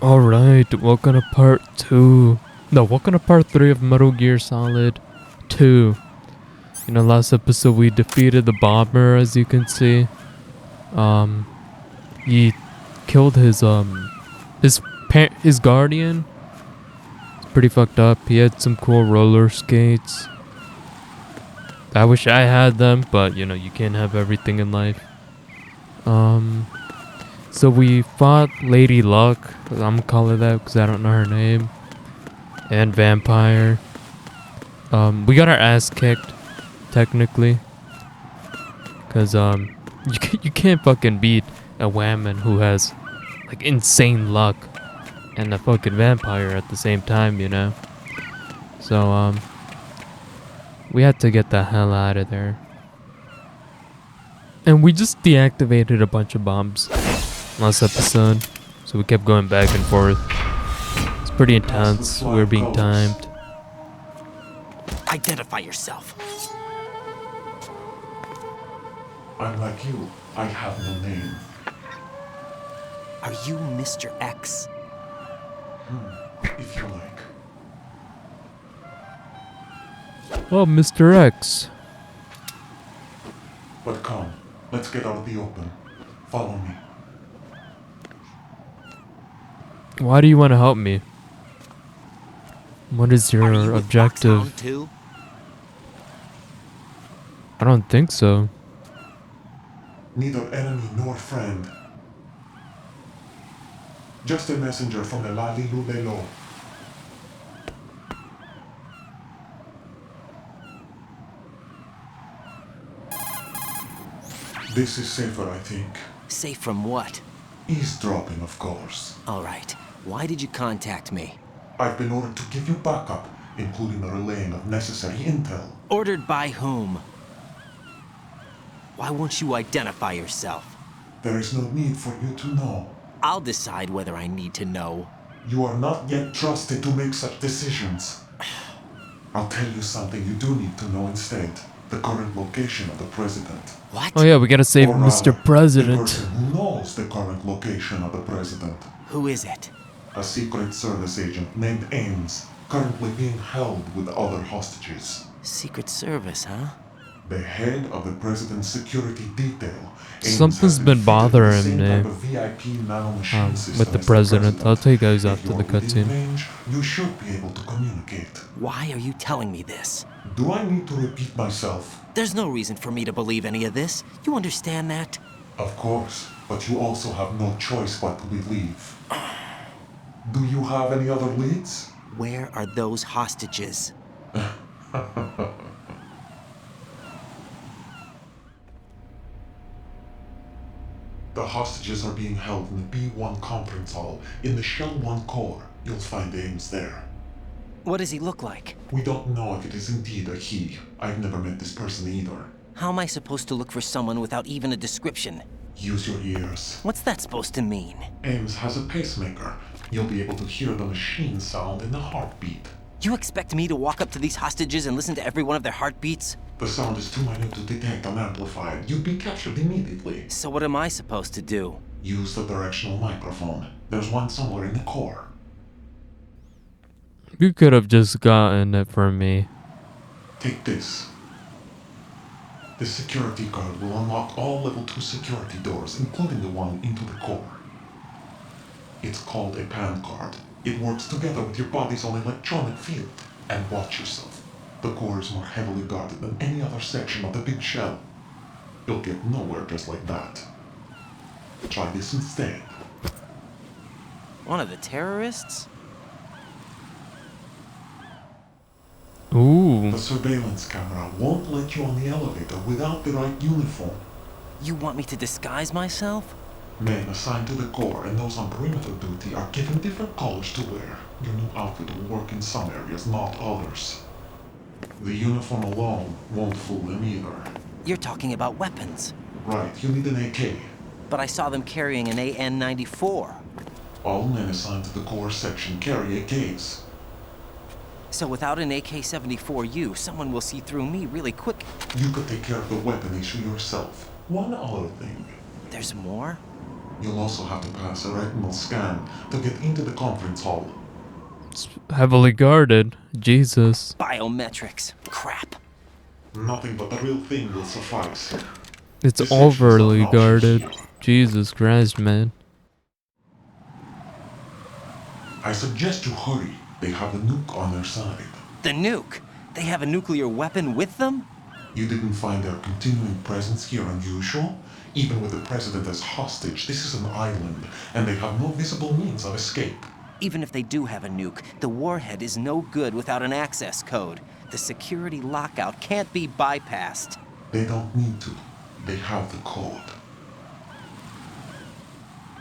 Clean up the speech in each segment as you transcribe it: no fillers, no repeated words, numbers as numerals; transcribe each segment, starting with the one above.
Alright, welcome to part 2. No, welcome to part 3 of Metal Gear Solid 2. Last episode we defeated the bomber, as you can see. He killed his guardian. It's pretty fucked up. He had some cool roller skates. I wish I had them, but you can't have everything in life. So we fought Lady Luck, I'm calling that because I don't know her name, and Vampire. We got our ass kicked, technically, because you can't fucking beat a Whammon who has like insane luck and a fucking vampire at the same time, So we had to get the hell out of there, and we just deactivated a bunch of bombs last episode, so we kept going back and forth. It's pretty intense. We were being timed. Identify yourself. I'm like you. I have no name. Are you Mr. X? If you like. Oh, Mr. X. But come, let's get out of the open. Follow me. Why do you want to help me? What is Are your you with objective? Foxhound too? I don't think so. Neither enemy nor friend. Just a messenger from the Lali Lulelo. This is safer, I think. Safe from what? Eavesdropping, of course. All right. Why did you contact me? I've been ordered to give you backup, including the relaying of necessary intel. Ordered by whom? Why won't you identify yourself? There is no need for you to know. I'll decide whether I need to know. You are not yet trusted to make such decisions. I'll tell you something you do need to know instead. The current location of the president. What? Oh yeah, we gotta save Or Mr. rather, President. the person who knows the current location of the president. Who is it? A Secret Service agent named Ames, currently being held with other hostages. Secret Service, huh? The head of the president's security detail. Ames Something's has been fitted bothering the same me, type of VIP nanomachine system with the as president. I'll tell you guys If after you the are within cutscene. range, you should be able to communicate. Why are you telling me this? Do I need to repeat myself? There's no reason for me to believe any of this. You understand that? Of course, but you also have no choice but to believe. Do you have any other leads? Where are those hostages? The hostages are being held in the B1 conference hall in the Shell 1 core. You'll find Ames there. What does he look like? We don't know if it is indeed a he. I've never met this person either. How am I supposed to look for someone without even a description? Use your ears. What's that supposed to mean? Ames has a pacemaker. You'll be able to hear the machine sound in the heartbeat. You expect me to walk up to these hostages and listen to every one of their heartbeats? The sound is too minute to detect unamplified. You'd be captured immediately. So what am I supposed to do? Use the directional microphone. There's one somewhere in the core. You could have just gotten it from me. Take this. The security card will unlock all level 2 security doors, including the one into the core. It's called a PAN card. It works together with your body's own electronic field. And watch yourself. The core is more heavily guarded than any other section of the big shell. You'll get nowhere just like that. Try this instead. One of the terrorists? Ooh. The surveillance camera won't let you on the elevator without the right uniform. You want me to disguise myself? Men assigned to the core and those on perimeter duty are given different colors to wear. Your new outfit will work in some areas, not others. The uniform alone won't fool them either. You're talking about weapons. Right, you need an AK. But I saw them carrying an AN-94. All men assigned to the core section carry AKs. So without an AK-74U, someone will see through me really quick. You could take care of the weapon issue yourself. One other thing. There's more? You'll also have to pass a retinal scan to get into the conference hall. It's heavily guarded. Jesus. Biometrics. Crap. Nothing but the real thing will suffice. It's Deception is not an overly option guarded. here. Jesus Christ, man. I suggest you hurry. They have a nuke on their side. The nuke. They have a nuclear weapon with them? You didn't find their continuing presence here unusual? Even with the president as hostage, this is an island, and they have no visible means of escape. Even if they do have a nuke, the warhead is no good without an access code. The security lockout can't be bypassed. They don't need to. They have the code.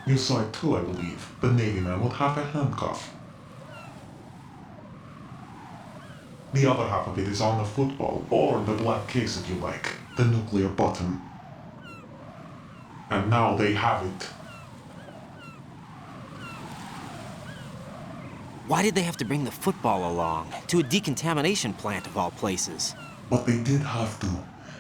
You saw it too, I believe. The Navy man would have a handcuff. The other half of it is on the football, or the black case if you like. The nuclear button. And now they have it. Why did they have to bring the football along? To a decontamination plant of all places. But they did have to.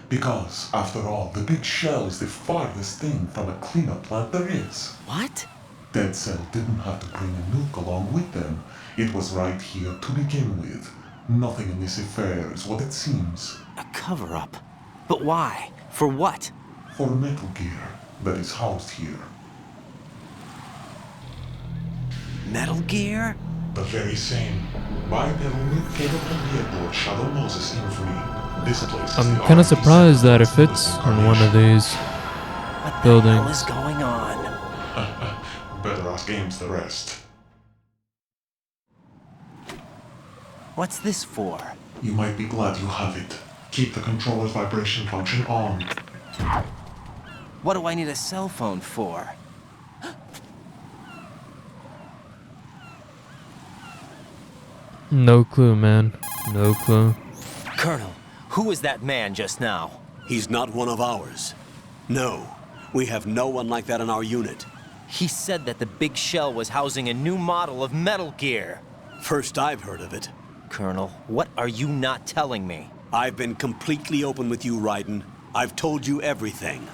Because, after all, the big shell is the farthest thing from a cleanup plant there is. What? Dead Cell didn't have to bring a nuke along with them. It was right here to begin with. Nothing in this affair is what it seems. A cover-up. But why? For what? For Metal Gear that is housed here. Metal Gear? The very same. Bipedal nuke capable vehicle of Shadow Moses infamy. This place is I'm the kind of R&D surprised center that it for this fits in one of incarnation. these What the hell buildings. is going on? Better ask Ames the rest. What's this for? You might be glad you have it. Keep the controller's vibration function on. What do I need a cell phone for? No clue, man. No clue. Colonel, who was that man just now? He's not one of ours. No, we have no one like that in our unit. He said that the big shell was housing a new model of Metal Gear. First I've heard of it. Colonel, what are you not telling me? I've been completely open with you, Raiden. I've told you everything.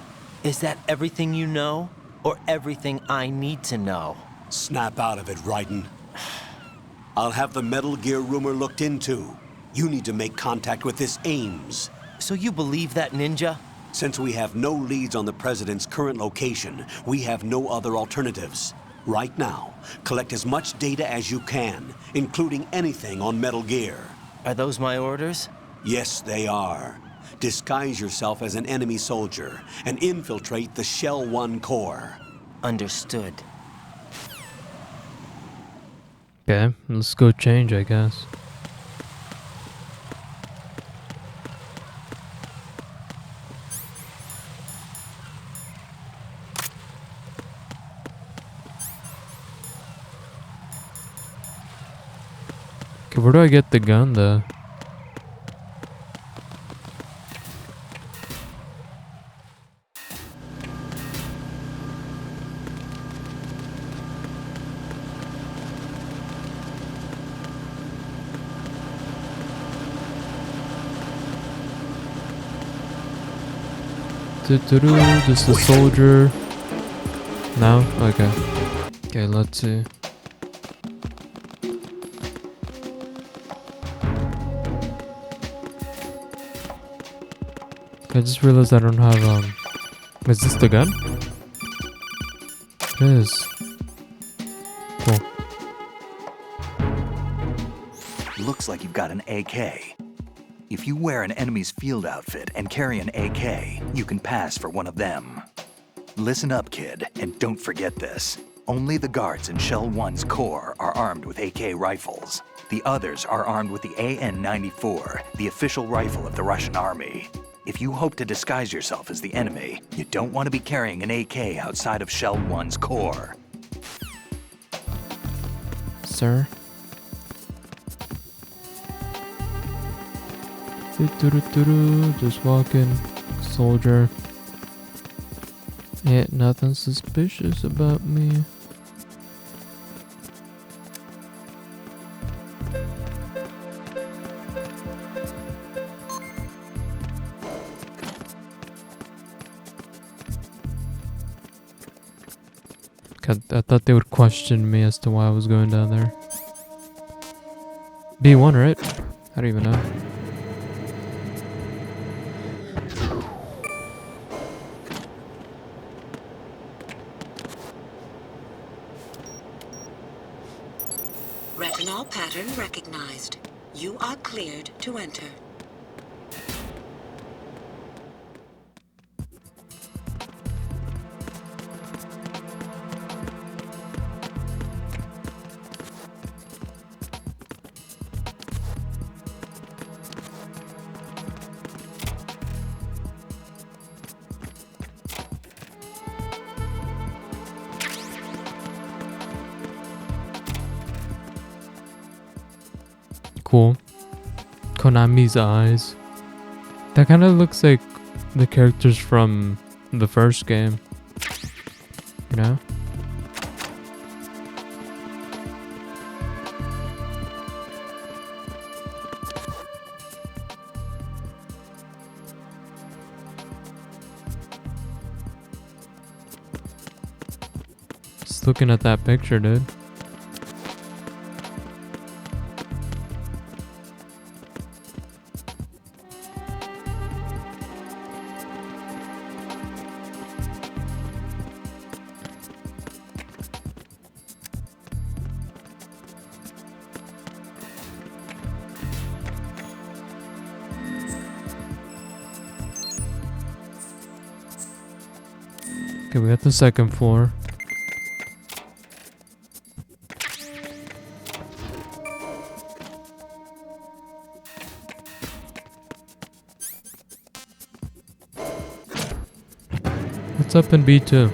Is that everything you know? Or everything I need to know? Snap out of it, Raiden. I'll have the Metal Gear rumor looked into. You need to make contact with this Ames. So you believe that ninja? Since we have no leads on the President's current location, we have no other alternatives. Right now, collect as much data as you can, including anything on Metal Gear. Are those my orders? Yes, they are. Disguise yourself as an enemy soldier and infiltrate the Shell 1 core. Understood. Okay, let's go change, I guess. Okay, where do I get the gun though? Just a soldier. No? Okay. Okay, let's see. I just realized I don't have, is this the gun? It is. Cool. Looks like you've got an AK. If you wear an enemy's field outfit and carry an AK, you can pass for one of them. Listen up, kid, and don't forget this. Only the guards in Shell 1's core are armed with AK rifles. The others are armed with the AN-94, the official rifle of the Russian army. If you hope to disguise yourself as the enemy, you don't want to be carrying an AK outside of Shell 1's core. Sir? Just walking, soldier. Ain't nothing suspicious about me. I thought they would question me as to why I was going down there. B1, right? I don't even know. Retinol pattern recognized. You are cleared to enter. Cool. Konami's eyes. That kind of looks like the characters from the first game. You know? Just looking at that picture, dude. Okay, we got the second floor. What's up in B2?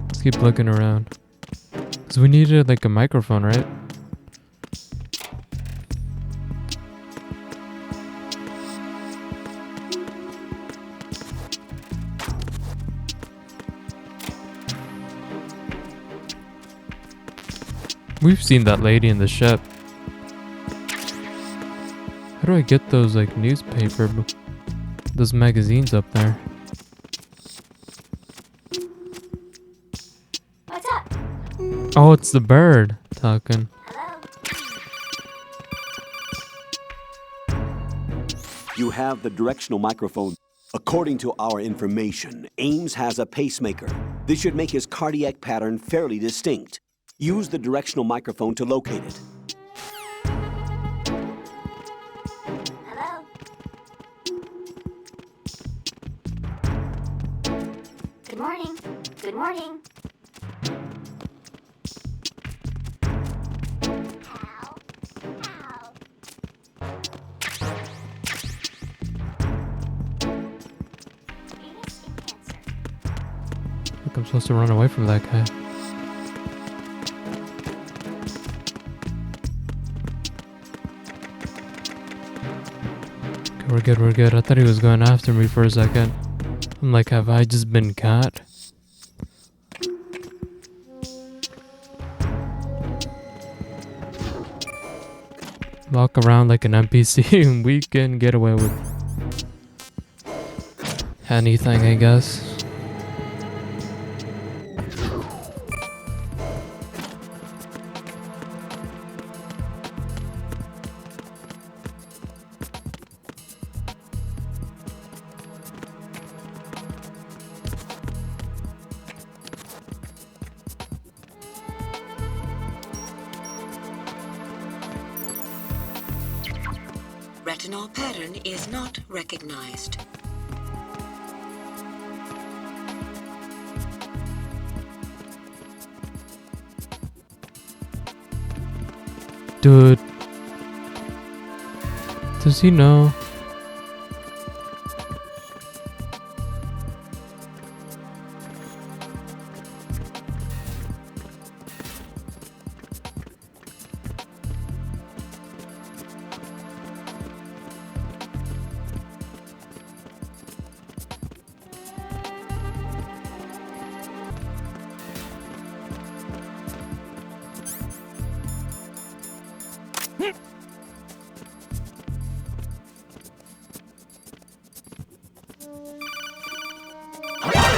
Let's keep looking around. Cause we needed like a microphone, right? We've seen that lady in the ship. How do I get those like newspaper, those magazines up there? What's up? Oh, it's the bird talking. Hello? You have the directional microphone. According to our information, Ames has a pacemaker. This should make his cardiac pattern fairly distinct. Use the directional microphone to locate it. Hello? Good morning. Good morning. Ow. Ow. Venus in Cancer. I think I'm supposed to run away from that guy. Okay, we're good, we're good. I thought he was going after me for a second. I'm like, have I just been caught? Walk around like an NPC and we can get away with anything, I guess. Retinol pattern is not recognized. Dude. Does he know?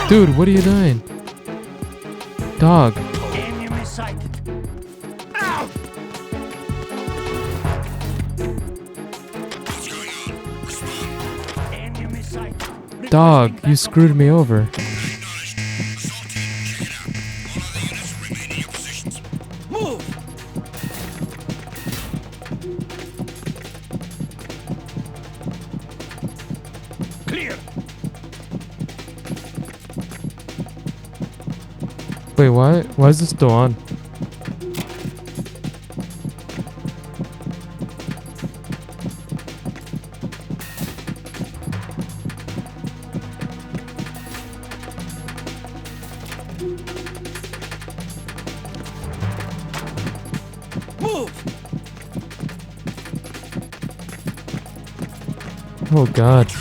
Dude, what are you doing? Dog. Enemy sighted. Ow! Enemy sighted. Dog, you screwed me over. Move! Clear. Wait, why? Why is this still on? Move! Oh god.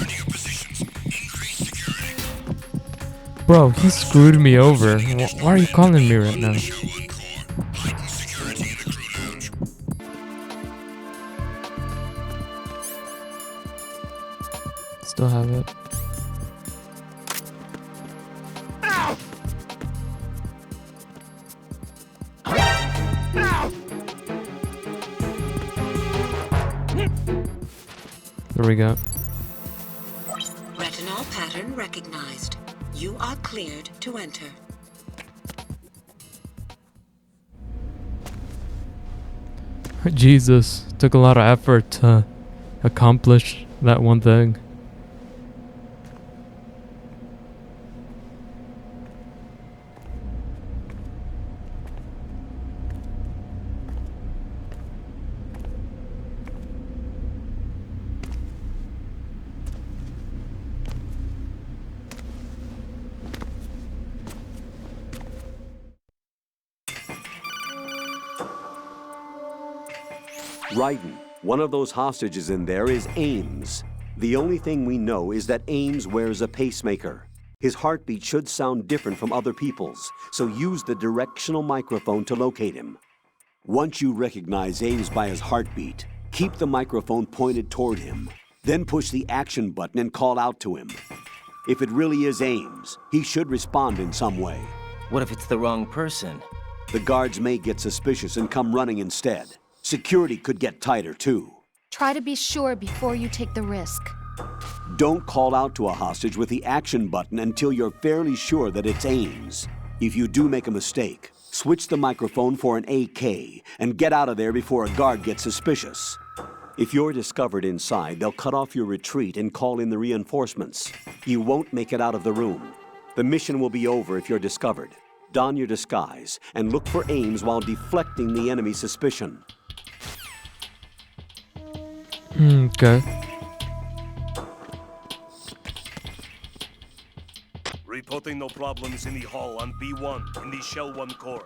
Bro, he screwed me over. Why are you calling me right now? Still have it. There we go. Retinol pattern recognized. You are cleared to enter. Jesus, took a lot of effort to accomplish that one thing. Raiden, one of those hostages in there is Ames. The only thing we know is that Ames wears a pacemaker. His heartbeat should sound different from other people's, so use the directional microphone to locate him. Once you recognize Ames by his heartbeat, keep the microphone pointed toward him. Then push the action button and call out to him. If it really is Ames, he should respond in some way. What if it's the wrong person? The guards may get suspicious and come running instead. Security could get tighter, too. Try to be sure before you take the risk. Don't call out to a hostage with the action button until you're fairly sure that it's Ames. If you do make a mistake, switch the microphone for an AK and get out of there before a guard gets suspicious. If you're discovered inside, they'll cut off your retreat and call in the reinforcements. You won't make it out of the room. The mission will be over if you're discovered. Don your disguise and look for Ames while deflecting the enemy's suspicion. Okay. Reporting no problems in the hall on B1 in the Shell 1 core.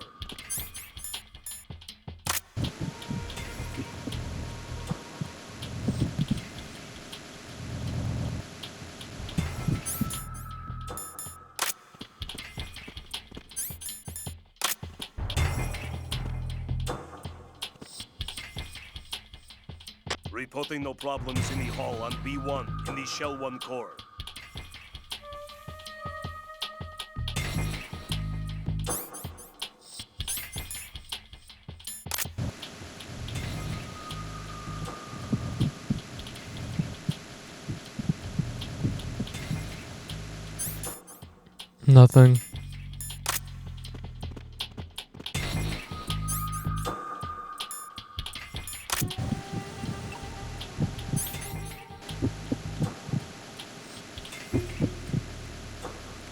Reporting no problems in the hall on B1 in the Shell 1 core. Nothing.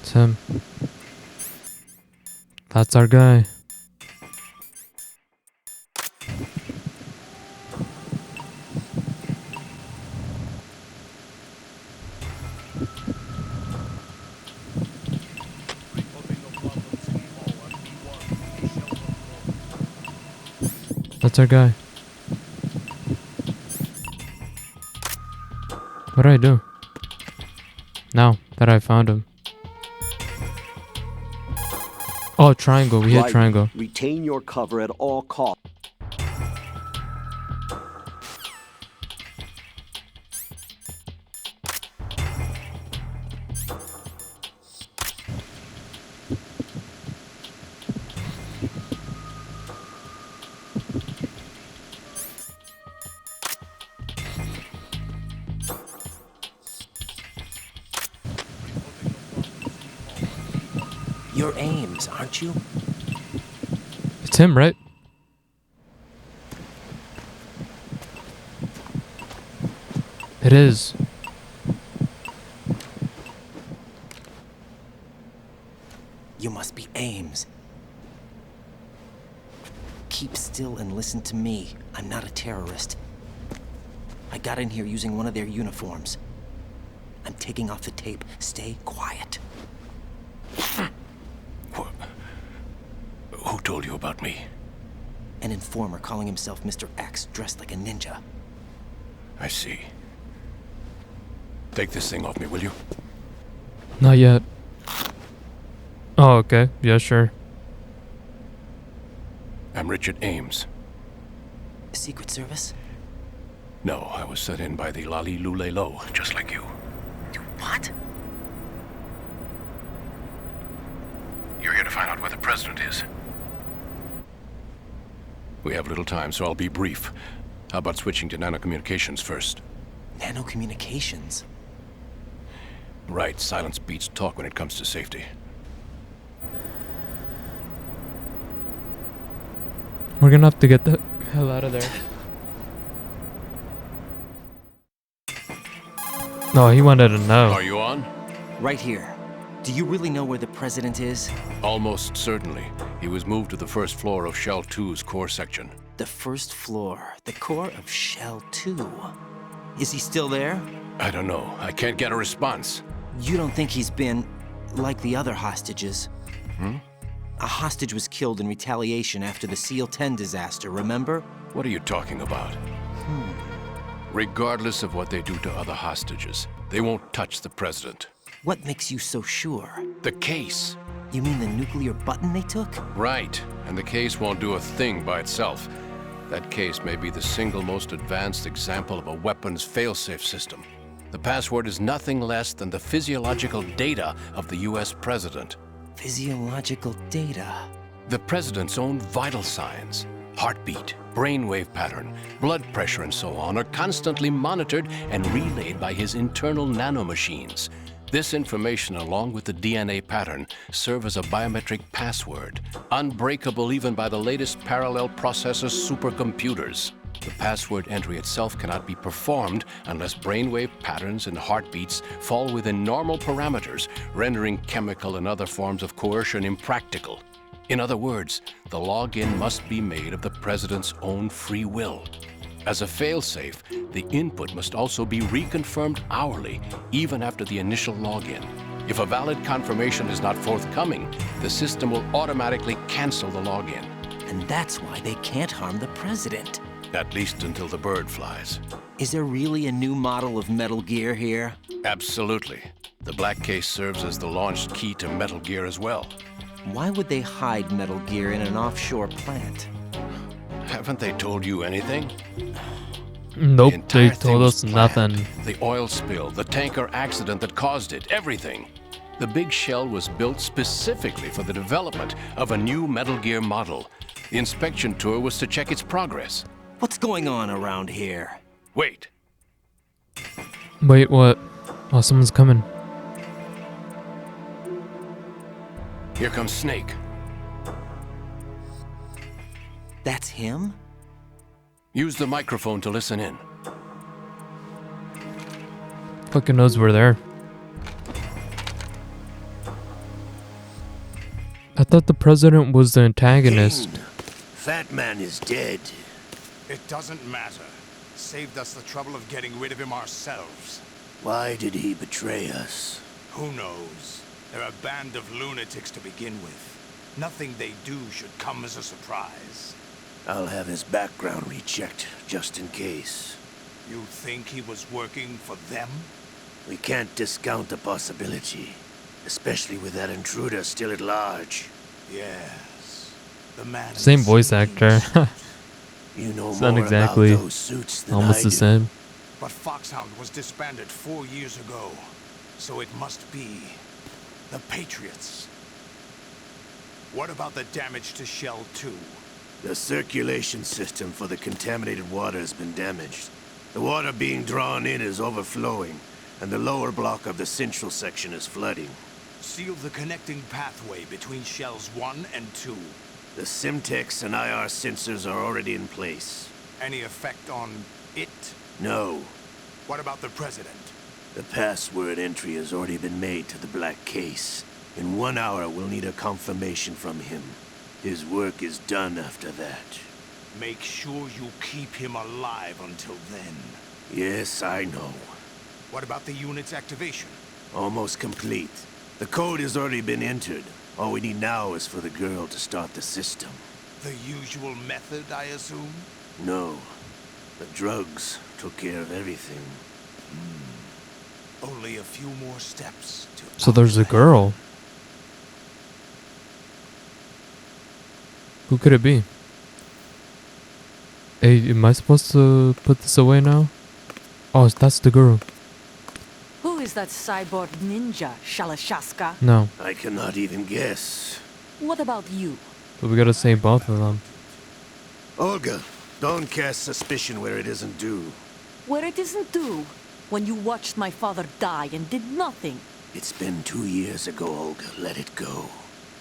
It's him. That's our guy. Reporting no problems in the hall on B1 in the Shell 1 core. That's our guy. What do I do? Now that I found him. Oh, triangle. We hit Raiden, triangle. retain your cover at all costs. You're Ames, aren't you? It's him, right? It is. You must be Ames. Keep still and listen to me. I'm not a terrorist. I got in here using one of their uniforms. I'm taking off the tape. Stay quiet. Who told you about me? An informer calling himself Mr. X, dressed like a ninja. I see. Take this thing off me, will you? Not yet. Oh, okay. Yeah, sure. I'm Richard Ames. Secret Service? No, I was sent in by the Lali Lule Lo, just like you. You what? You're here to find out where the president is. We have little time, so I'll be brief. How about switching to nanocommunications first? Nanocommunications? Right, silence beats talk when it comes to safety. We're gonna have to get the hell out of there. No, he wanted to know. Are you on? Right here. Do you really know where the president is? Almost certainly. He was moved to the first floor of Shell 2's core section. The first floor. The core of Shell 2. Is he still there? I don't know. I can't get a response. You don't think he's been like the other hostages? A hostage was killed in retaliation after the SEAL 10 disaster, remember? What are you talking about? Regardless of what they do to other hostages, they won't touch the president. What makes you so sure? The case. You mean the nuclear button they took? Right. And the case won't do a thing by itself. That case may be the single most advanced example of a weapons failsafe system. The password is nothing less than the physiological data of the US president. Physiological data? The president's own vital signs, heartbeat, brainwave pattern, blood pressure, and so on are constantly monitored and relayed by his internal nanomachines. This information, along with the DNA pattern, serve as a biometric password, unbreakable even by the latest parallel processor supercomputers. The password entry itself cannot be performed unless brainwave patterns and heartbeats fall within normal parameters, rendering chemical and other forms of coercion impractical. In other words, the login must be made of the president's own free will. As a failsafe, the input must also be reconfirmed hourly, even after the initial login. If a valid confirmation is not forthcoming, the system will automatically cancel the login. And that's why they can't harm the president. At least until the bird flies. Is there really a new model of Metal Gear here? Absolutely. The black case serves as the launch key to Metal Gear as well. Why would they hide Metal Gear in an offshore plant? Haven't they told you anything? Nope, The entire they thing told was us planned. nothing. The oil spill, the tanker accident that caused it, everything. The big shell was built specifically for the development of a new Metal Gear model. The inspection tour was to check its progress. What's going on around here? Wait. Wait, what? Oh, someone's coming. Here comes Snake. That's him? Use the microphone to listen in. Fucking knows we're there. I thought the president was the antagonist. Fat Man is dead. It doesn't matter. Saved us the trouble of getting rid of him ourselves. Why did he betray us? Who knows? They're a band of lunatics to begin with. Nothing they do should come as a surprise. I'll have his background rechecked, just in case. You think he was working for them? We can't discount the possibility, especially with that intruder still at large. Yes. The man. Same voice actor. You know It's not more exactly about those suits than almost I the do. same. But Foxhound was disbanded 4 years ago. So it must be the Patriots. What about the damage to Shell 2? The circulation system for the contaminated water has been damaged. The water being drawn in is overflowing, and the lower block of the central section is flooding. Seal the connecting pathway between shells 1 and 2. The Simtex and IR sensors are already in place. Any effect on it? No. What about the President? The password entry has already been made to the black case. In 1 hour, we'll need a confirmation from him. His work is done after that. Make sure you keep him alive until then. Yes, I know. What about the unit's activation? Almost complete. The code has already been entered. All we need now is for the girl to start the system. The usual method, I assume? No. The drugs took care of everything. Only a few more steps to... So there's a girl. Who could it be? Hey, am I supposed to put this away now? Oh, that's the girl. Who is that cyborg ninja, Shalashaska? No. I cannot even guess. What about you? But we gotta save both of them. Olga, don't cast suspicion where it isn't due. Where it isn't due? When you watched my father die and did nothing. It's been 2 years ago, Olga. Let it go.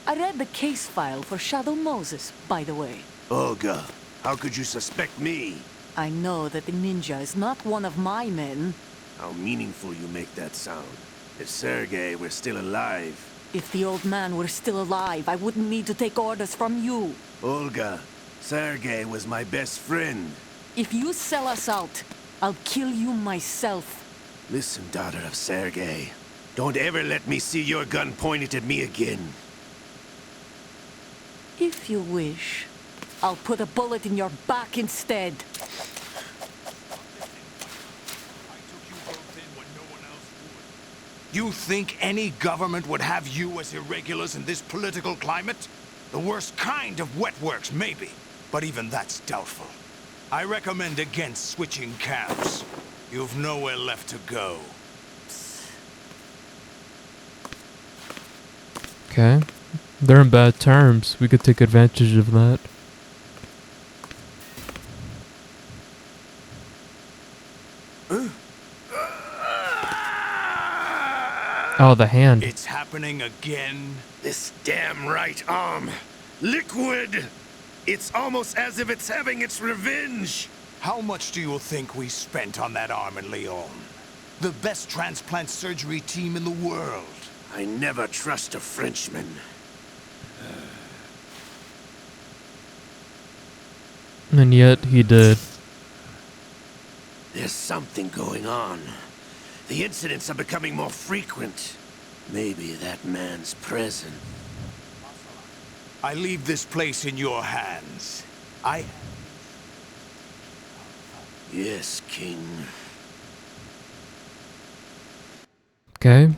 I read the case file for Shadow Moses, by the way. Olga, how could you suspect me? I know that the ninja is not one of my men. How meaningful you make that sound. If Sergei were still alive... If the old man were still alive, I wouldn't need to take orders from you. Olga, Sergei was my best friend. If you sell us out, I'll kill you myself. Listen, daughter of Sergei. Don't ever let me see your gun pointed at me again. If you wish, I'll put a bullet in your back instead. You think any government would have you as irregulars in this political climate? The worst kind of wet works, maybe. But even that's doubtful. I recommend against switching camps. You've nowhere left to go. Okay. They're in bad terms. We could take advantage of that. Oh, the hand. It's happening again. This damn right arm. Liquid! It's almost as if it's having its revenge. How much do you think we spent on that arm in Lyon? The best transplant surgery team in the world. I never trust a Frenchman. And yet he did. There's something going on. The incidents are becoming more frequent. Maybe that man's present. I leave this place in your hands. Yes, King. Okay.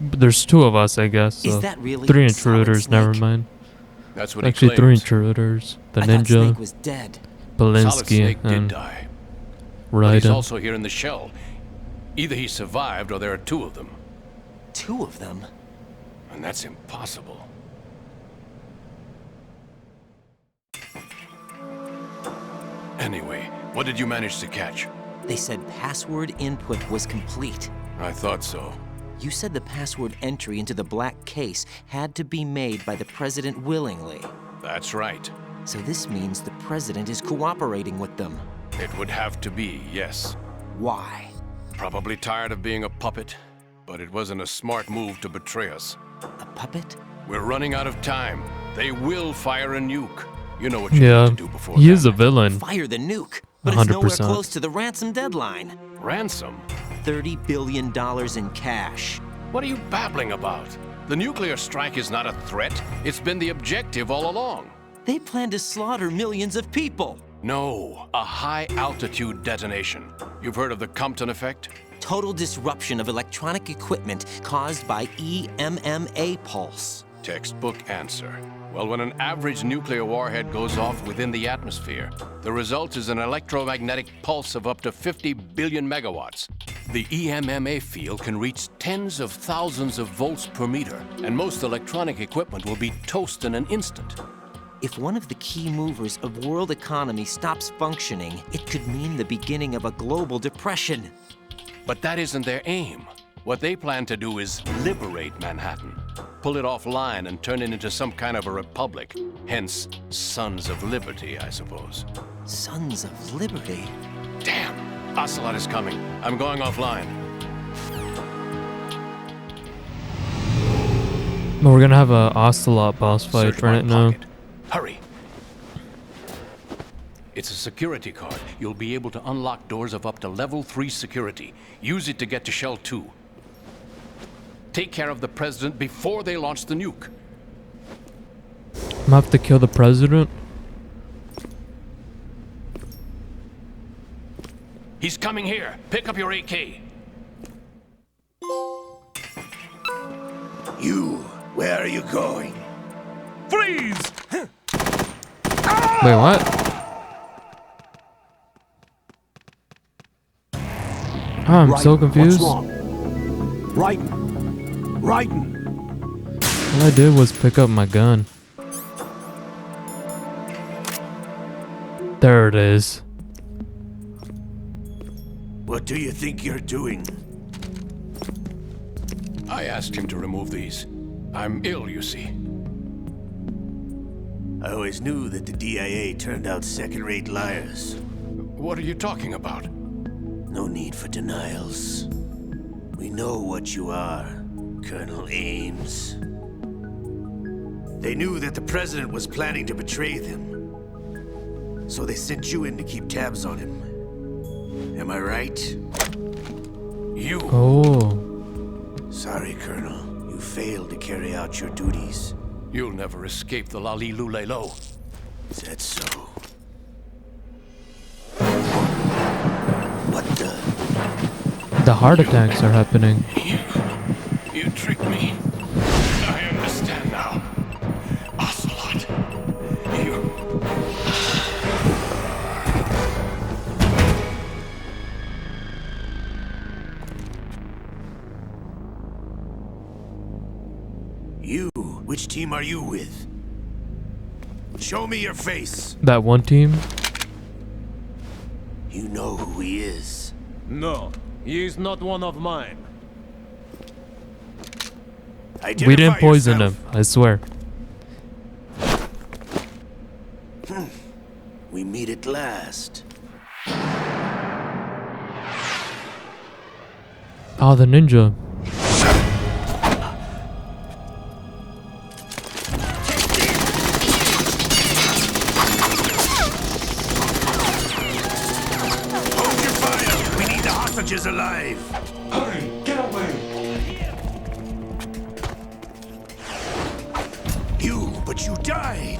There's 2 of us, I guess. So Is that really 3 Solid intruders, never Snake? mind. That's what Actually, he 3 claims. intruders. The I thought ninja, Snake was dead. Solid Belinsky, Snake did and die. But he's Raiden. also here in the shell. Either he survived or there are 2 of them. 2 of them? And that's impossible. Anyway, what did you manage to catch? They said password input was complete. I thought so. You said the password entry into the black case had to be made by the President willingly. That's right. So this means the President is cooperating with them. It would have to be, yes. Why? Probably tired of being a puppet, but it wasn't a smart move to betray us. A puppet? We're running out of time. They will fire a nuke. You know what you Yeah, need to do before he that. is a villain. Fire the nuke. But it's nowhere 100%. close to the ransom deadline. Ransom? $30 billion in cash. What are you babbling about? The nuclear strike is not a threat. It's been the objective all along. They plan to slaughter millions of people. No, a high-altitude detonation. You've heard of the Compton effect? Total disruption of electronic equipment caused by EMMA pulse. Textbook answer. Well, when an average nuclear warhead goes off within the atmosphere, the result is an electromagnetic pulse of up to 50 billion megawatts. The EMMA field can reach tens of thousands of volts per meter, and most electronic equipment will be toast in an instant. If one of the key movers of world economy stops functioning, it could mean the beginning of a global depression. But that isn't their aim. What they plan to do is liberate Manhattan. Pull it offline and turn it into some kind of a republic. Hence, Sons of Liberty, I suppose. Sons of Liberty? Damn! Ocelot is coming. I'm going offline. We're gonna have a Ocelot boss fight Search my right now. pocket. Hurry! It's a security card. You'll be able to unlock doors of up to level 3 security. Use it to get to Shell 2. Take care of the president before they launch the nuke. I'm gonna have to kill the president. He's coming here. Pick up your AK. You, where are you going? Freeze! Wait, what? Oh, I'm so confused. What's wrong? Raiden! All I did was pick up my gun. There it is. What do you think you're doing? I asked him to remove these. I'm ill, you see. I always knew that the DIA turned out second-rate liars. What are you talking about? No need for denials. We know what you are, Colonel Ames. They knew that the president was planning to betray them. So they sent you in to keep tabs on him. Am I right? You... Oh. Sorry, Colonel. You failed to carry out your duties. You'll never escape the Lali Lule Lo. Is that so? What the? The heart attacks are happening. You tricked me. I understand now. Ocelot. You... You? Which team are you with? Show me your face. That one team? You know who he is. No, he is not one of mine. We didn't poison him, I swear. We meet at last. Oh, the ninja. Hold your fire! We need the hostages alive! Hurry, get away! But you died!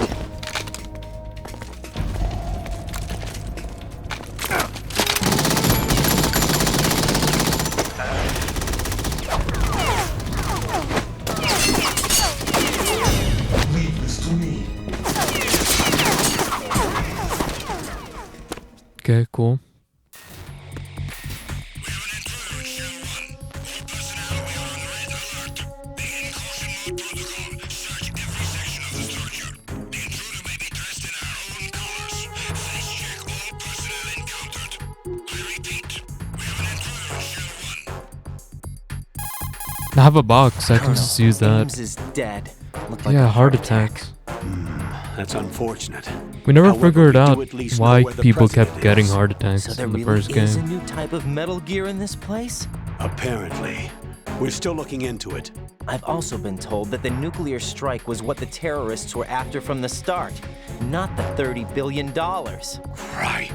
Leave this to me. Okay, cool. I have a box, I can just use that. Ames is dead. Looked like Yeah, a heart attacks. That's unfortunate. We never However, figured we do out at least know why where the people president kept getting is. heart attacks So there in the really first is a game. new type of Metal Gear in this place? Apparently. We're still looking into it. I've also been told that the nuclear strike was what the terrorists were after from the start, not the $30 billion. Right.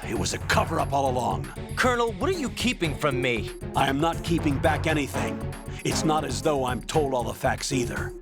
It was a cover-up all along. Colonel, what are you keeping from me? I am not keeping back anything. It's not as though I'm told all the facts either.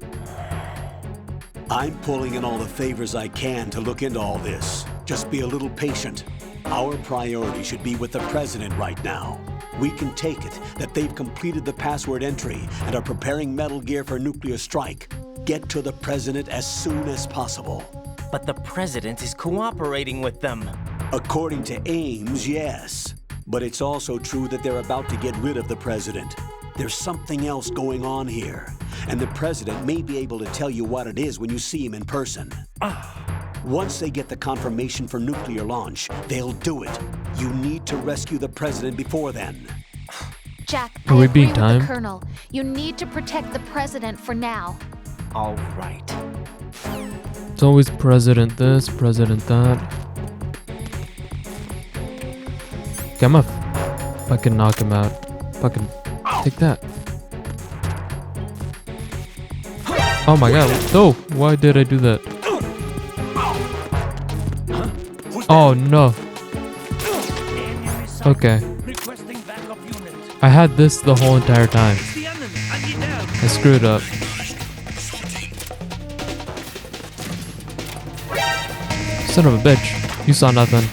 I'm pulling in all the favors I can to look into all this. Just be a little patient. Our priority should be with the president right now. We can take it that they've completed the password entry and are preparing Metal Gear for nuclear strike. Get to the president as soon as possible. But the president is cooperating with them. According to Ames, yes. But it's also true that they're about to get rid of the president. There's something else going on here, and the president may be able to tell you what it is when you see him in person. Once they get the confirmation for nuclear launch, they'll do it. You need to rescue the president before then. Jack, Are I we agree being with timed? the Colonel. You need to protect the president for now. All right. It's always president this, president that. Okay, I'm gonna fucking knock him out. Fucking take that. Oh my god, no! Why did I do that? Oh no. Okay. I had this the whole entire time. I screwed up. Son of a bitch. You saw nothing.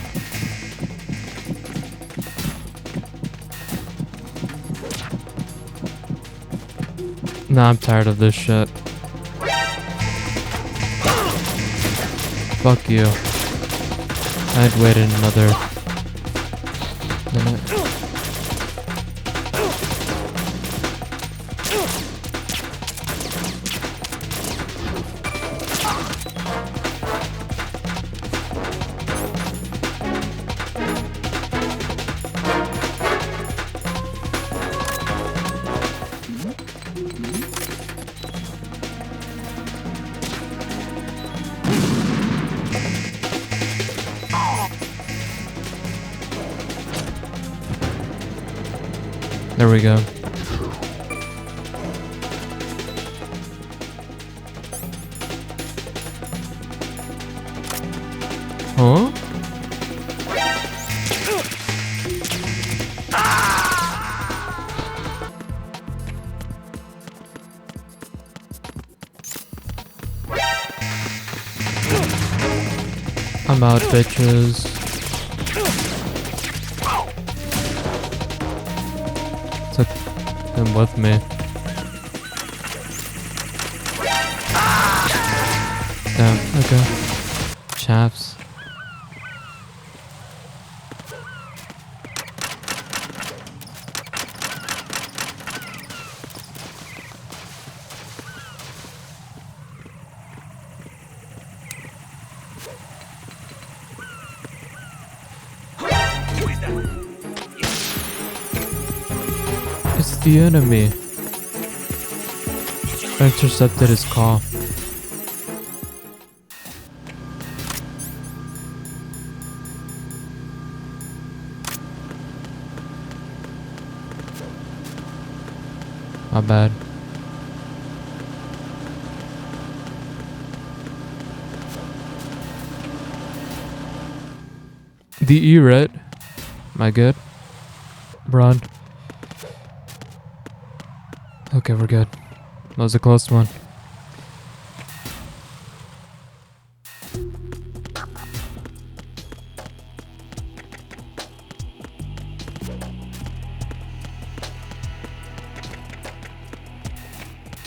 Nah, I'm tired of this shit. Fuck you. I'd waited another minute. There we go. Huh? I'm out, bitches. Took him with me. Damn, okay. Chaps. It's the enemy. I intercepted his call. My bad. The E, right? Am I good? Braun. Okay, we're good. That was a close one.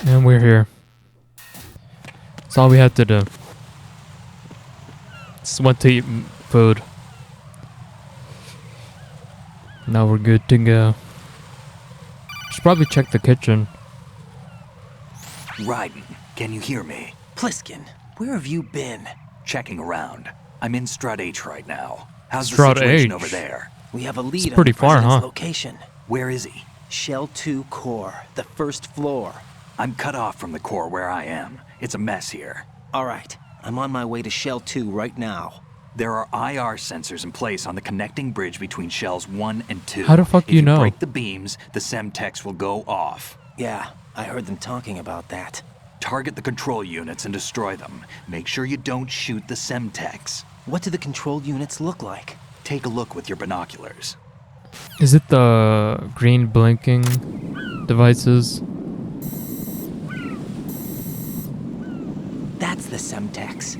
And we're here. That's all we had to do. Just went to eat food. Now we're good to go. Should probably check the kitchen. Raiden, can you hear me? Pliskin, where have you been? Checking around. I'm in Strut H right now. How's Strut the situation H? over there? We have a lead pretty on the far, president's huh? location. Where is he? Shell 2 core, the first floor. I'm cut off from the core where I am. It's a mess here. All right, I'm on my way to Shell 2 right now. There are IR sensors in place on the connecting bridge between Shells 1 and 2. How the fuck if you know? break the beams, the Semtex will go off. Yeah, I heard them talking about that. Target the control units and destroy them. Make sure you don't shoot the Semtex. What do the control units look like? Take a look with your binoculars. Is it the green blinking devices? That's the Semtex.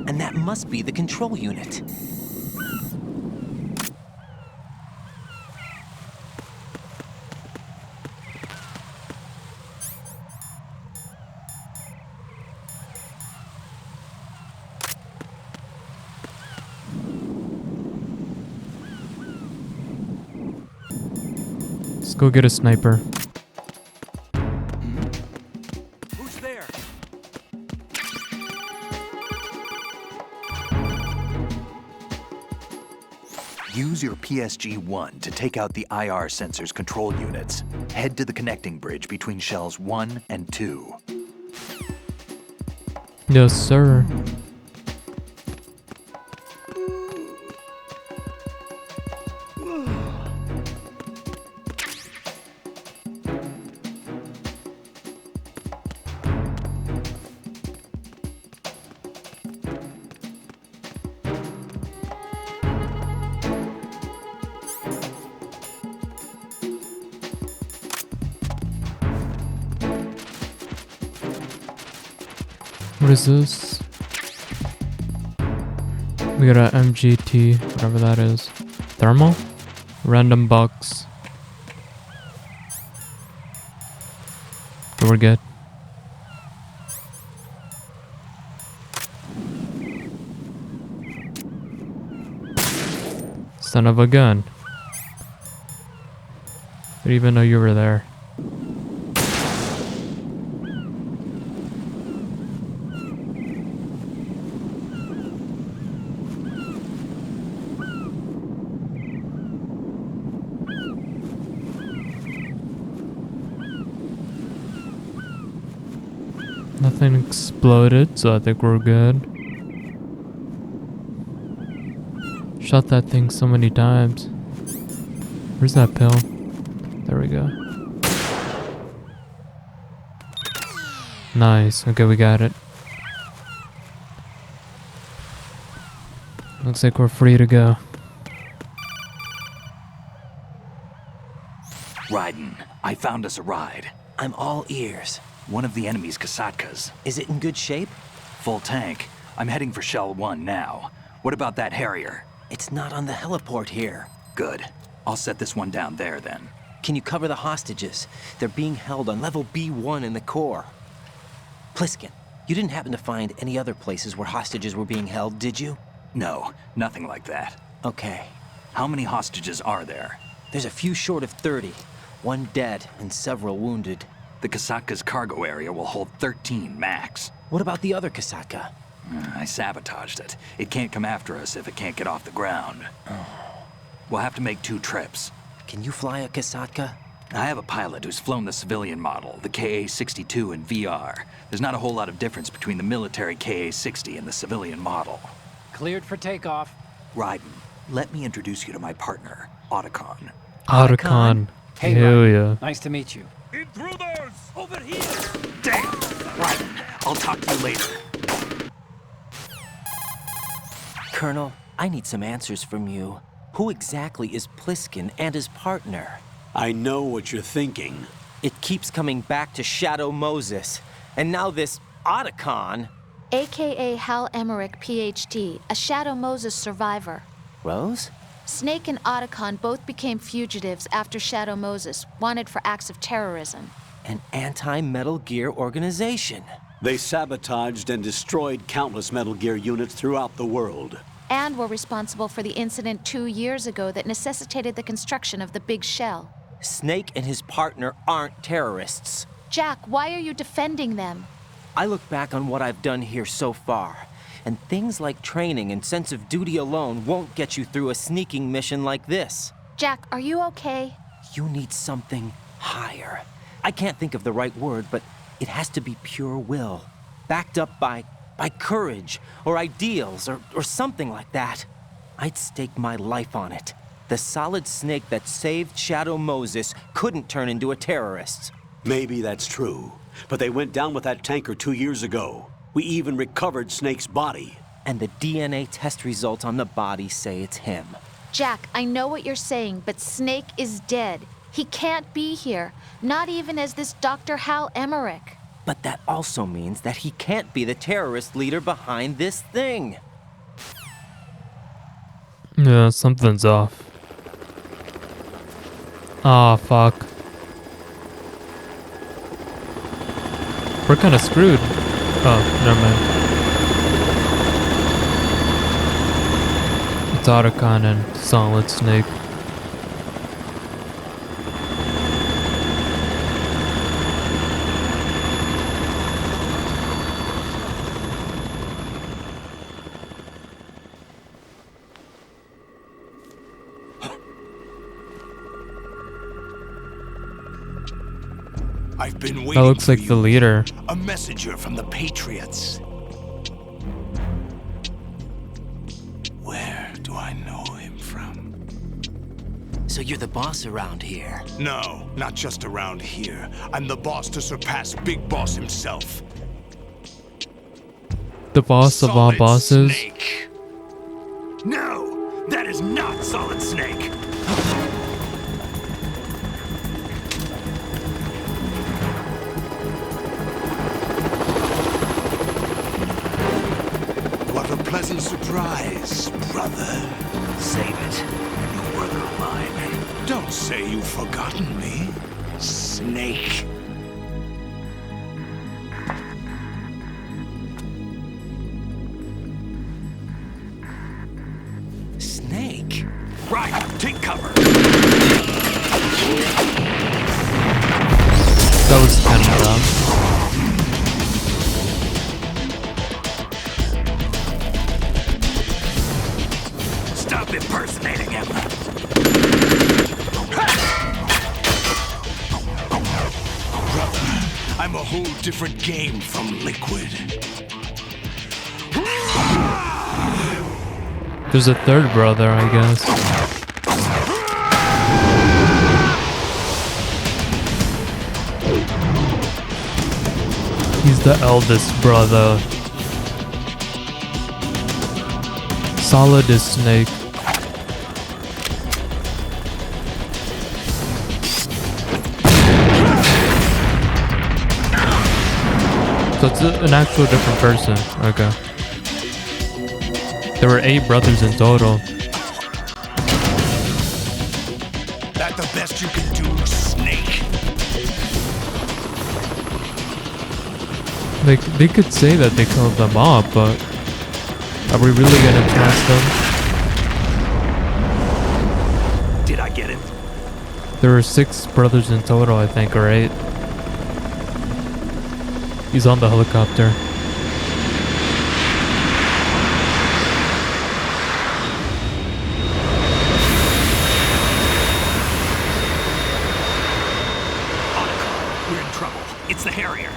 And that must be the control unit. Let's go get a sniper. Who's there? Use Use your PSG-1 to take out the IR sensor's control units. Head to the connecting bridge between shells 1 and 2. Yes, sir. What is this? We got a MGT, whatever that is. Thermal? Random box. We're good. Son of a gun. Didn't even know you were there. Nothing exploded, so I think we're good. Shot that thing so many times. Where's that pill? There we go. Nice. Okay, we got it. Looks like we're free to go. Raiden, I found us a ride. I'm all ears. One of the enemy's Kasatkas. Is it in good shape? Full tank. I'm heading for Shell 1 now. What about that Harrier? It's not on the heliport here. Good. I'll set this one down there then. Can you cover the hostages? They're being held on level B1 in the core. Pliskin, you didn't happen to find any other places where hostages were being held, did you? No, nothing like that. Okay. How many hostages are there? There's a few short of 30. One dead and several wounded. The Kasatka's cargo area will hold 13 max. What about the other Kasatka? I sabotaged it. It can't come after us if it can't get off the ground. We'll have to make 2 trips. Can you fly a Kasatka? I have a pilot who's flown the civilian model, the KA-62 in VR. There's not a whole lot of difference between the military KA-60 and the civilian model. Cleared for takeoff. Raiden, let me introduce you to my partner, Otacon. Otacon. Hey, Hell Raiden. yeah. Nice to meet you. Intruders! Over here! Damn! Raiden, I'll talk to you later. Colonel, I need some answers from you. Who exactly is Pliskin and his partner? I know what you're thinking. It keeps coming back to Shadow Moses. And now this Otacon. AKA Hal Emmerich, PhD, a Shadow Moses survivor. Rose? Snake and Otacon both became fugitives after Shadow Moses, wanted for acts of terrorism. An anti-Metal Gear organization. They sabotaged and destroyed countless Metal Gear units throughout the world. And were responsible for the incident 2 years ago that necessitated the construction of the Big Shell. Snake and his partner aren't terrorists. Jack, why are you defending them? I look back on what I've done here so far, and things like training and sense of duty alone won't get you through a sneaking mission like this. Jack, are you okay? You need something higher. I can't think of the right word, but it has to be pure will, backed up by courage or ideals or something like that. I'd stake my life on it. The solid Snake that saved Shadow Moses couldn't turn into a terrorist. Maybe that's true, but they went down with that tanker 2 years ago. We even recovered Snake's body. And the DNA test results on the body say it's him. Jack, I know what you're saying, but Snake is dead. He can't be here, not even as this Dr. Hal Emmerich. But that also means that he can't be the terrorist leader behind this thing. Yeah, something's off. Aw, fuck. We're kinda screwed. Oh, never mind. It's Otacon and Solid Snake. I've been That waiting looks for like you. the leader. A messenger from the Patriots. Where do I know him from? So you're the boss around here? No, not just around here. I'm the boss to surpass Big Boss himself. The boss of all Solid bosses. Snake. No, that is not Solid Snake. What a pleasant surprise, brother. Save it. New brother of mine. Don't say you've forgotten me, Snake. Snake? Right, take cover. That was kind of rough. Stop impersonating him. Brother, I'm a whole different game from Liquid. There's a third brother, I guess. He's the eldest brother. Solid is Snake. So it's an actual different person. Okay. There were 8 brothers in total. That the best you can do, Snake? Like, they could say that they killed them all, but are we really gonna trust them? Did I get it? There were 6 brothers in total, I think, or 8. He's on the helicopter. We're in trouble. It's the Harrier.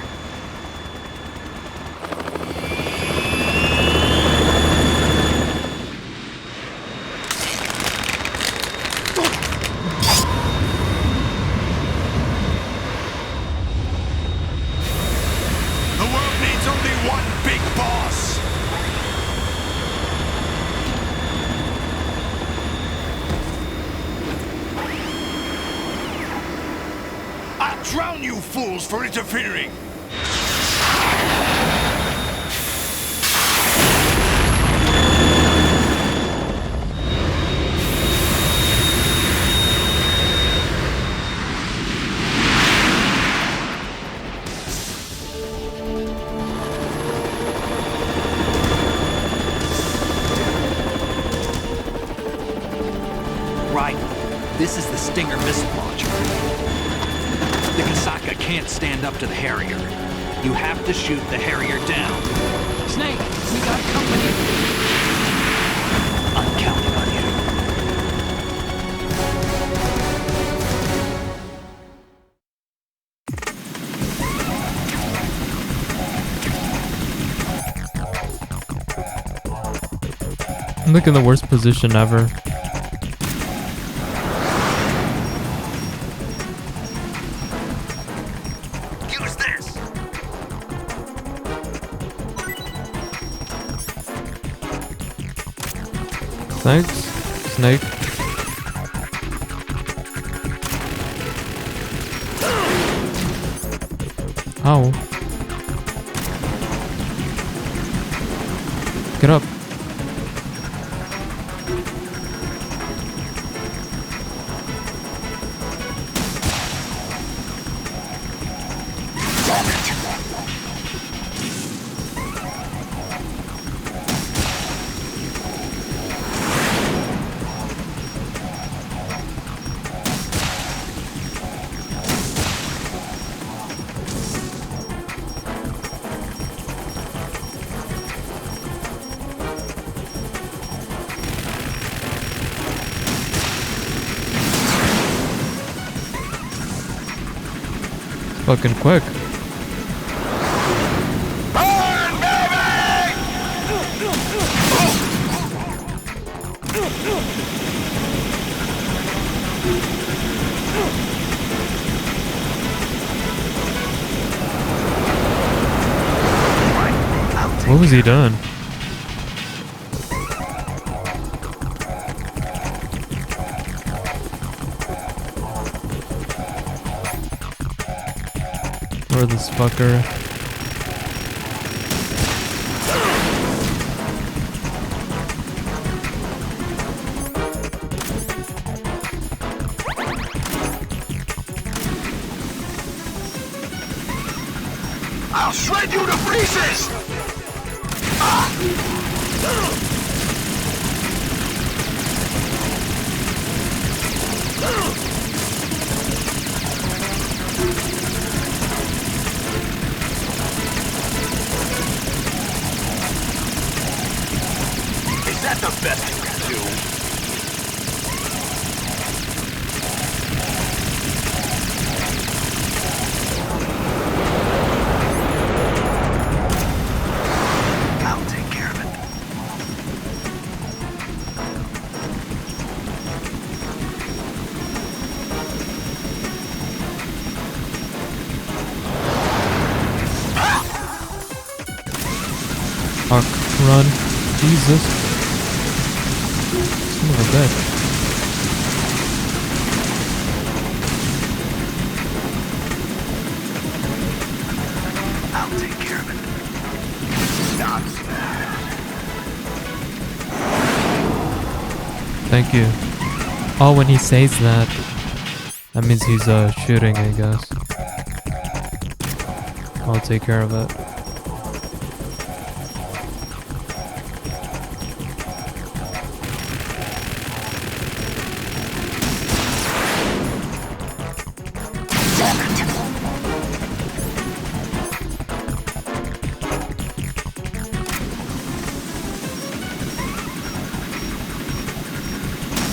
The world needs only one big boss. I'll drown you fools for interfering. Right. This is the Stinger missile launcher. The Kasaka can't stand up to the Harrier. You have to shoot the Harrier down. Snake, we got company. I'm counting on you. I'm like in the worst position ever. Use this. Thanks, Snake. Ow. Get up. Fucking quick. What was he doing? Or this fucker. I'll shred you to pieces! Is that the best you can do? I'll take care of it. Fuck. Run. Jesus. Son of a bitch. I'll take care of it. Not Thank you. Oh, when he says that, that means he's shooting, I guess. I'll take care of it.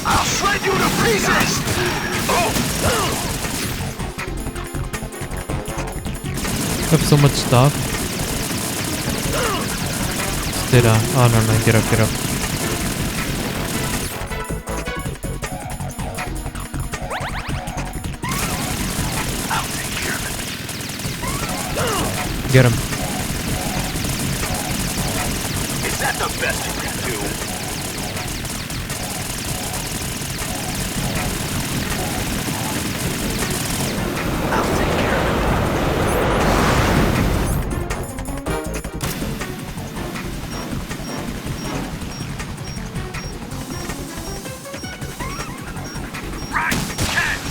I'll shred you to pieces! I have so much stuff. Stay down. Oh, no, no. Get up, get up. I'll take care of it. Get him. Is that the best you can do? I'll take care of it. Right, catch!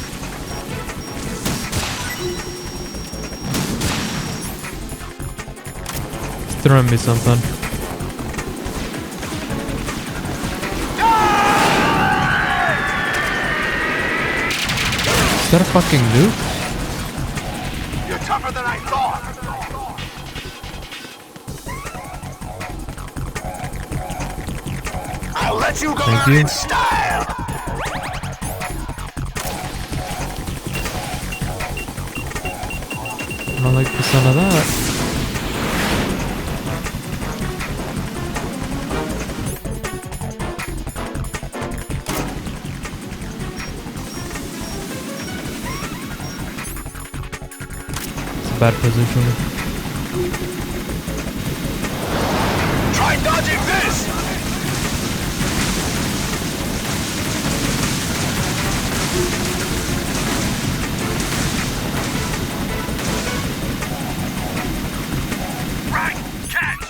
He's throwing me something. Is that a fucking nuke? You're tougher than I thought. I'll let you go Thank out you. in style. I don't like the sound of that. It's a bad position. Try dodging this. Right, catch.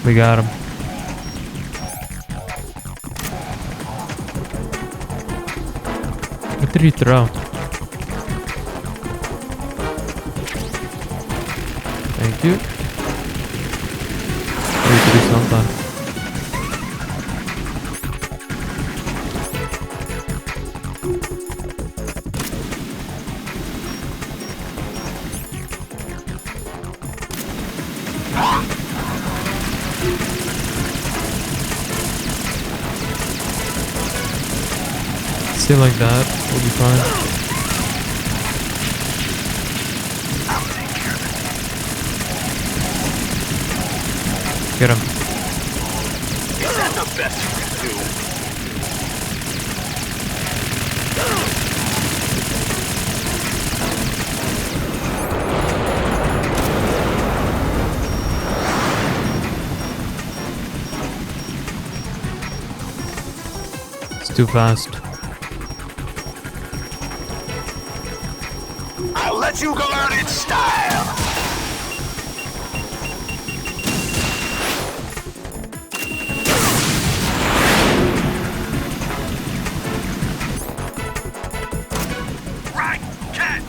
We got him. What did he throw? Thank you. Oh, he threw something. Stay like that. We'll be fine. Get him. Is that the best you can do? It's too fast. I'll let you go out in style! Right, catch!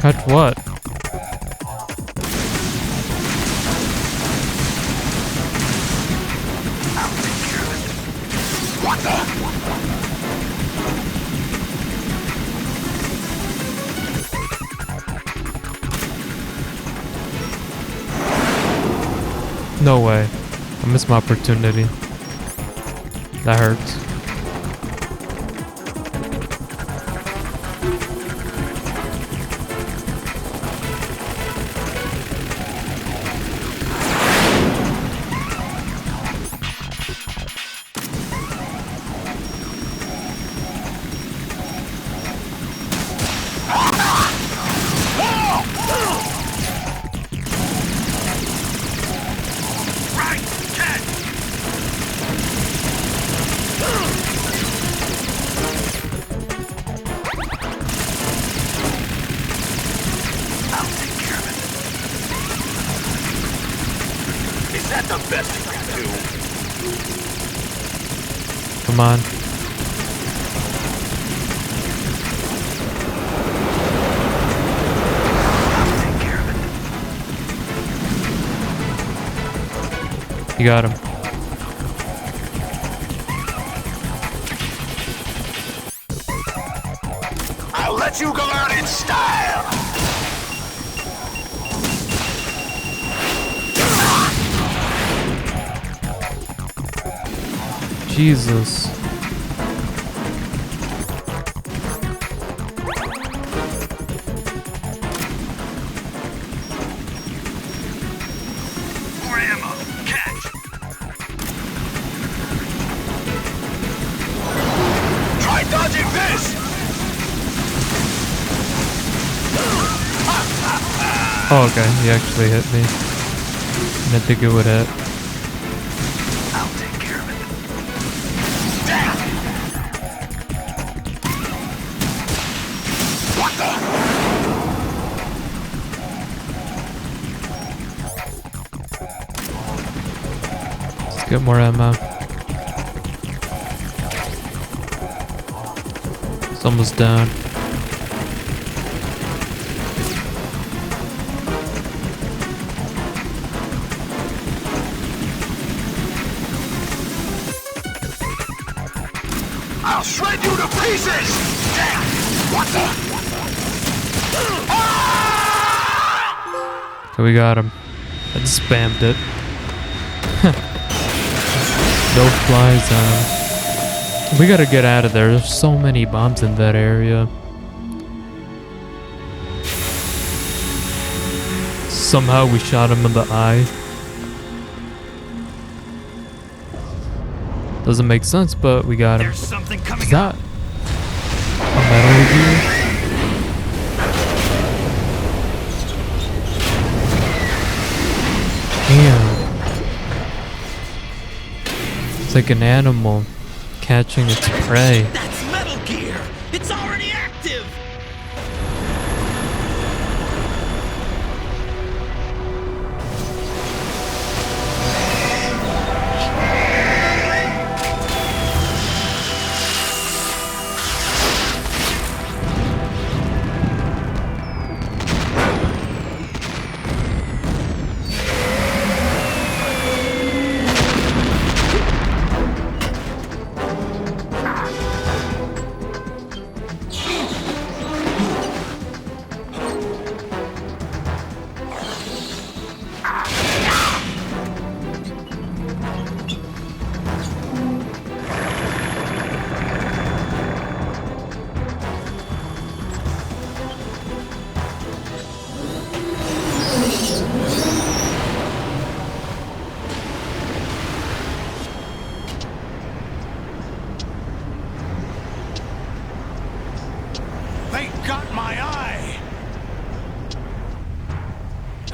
Catch what? What the? No way. I missed my opportunity. That hurts. Is that the best you can do? Come on. You got him. I'll let you go out in style! Jesus. More ammo! Catch! Try dodging this! Oh, okay. He actually hit me. I didn't think it would hit. I'll take care of it. What the? Let's get more ammo. It's almost down. I'll shred you to pieces! Damn! What the? Okay, we got him. I just spammed it. No fly zone. We gotta get out of there. There's so many bombs in that area. Somehow we shot him in the eye. Doesn't make sense, but we got him. There's something coming Is that a Metal Gear? Damn. It's like an animal catching its prey. That's Metal Gear! It's already active!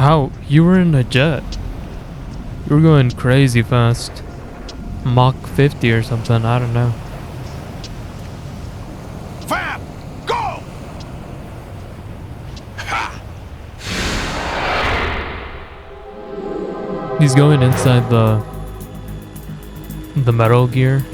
How? You were in a jet. You were going crazy fast. Mach 50 or something, I don't know. Fab! Go! Ha! He's going inside the Metal Gear.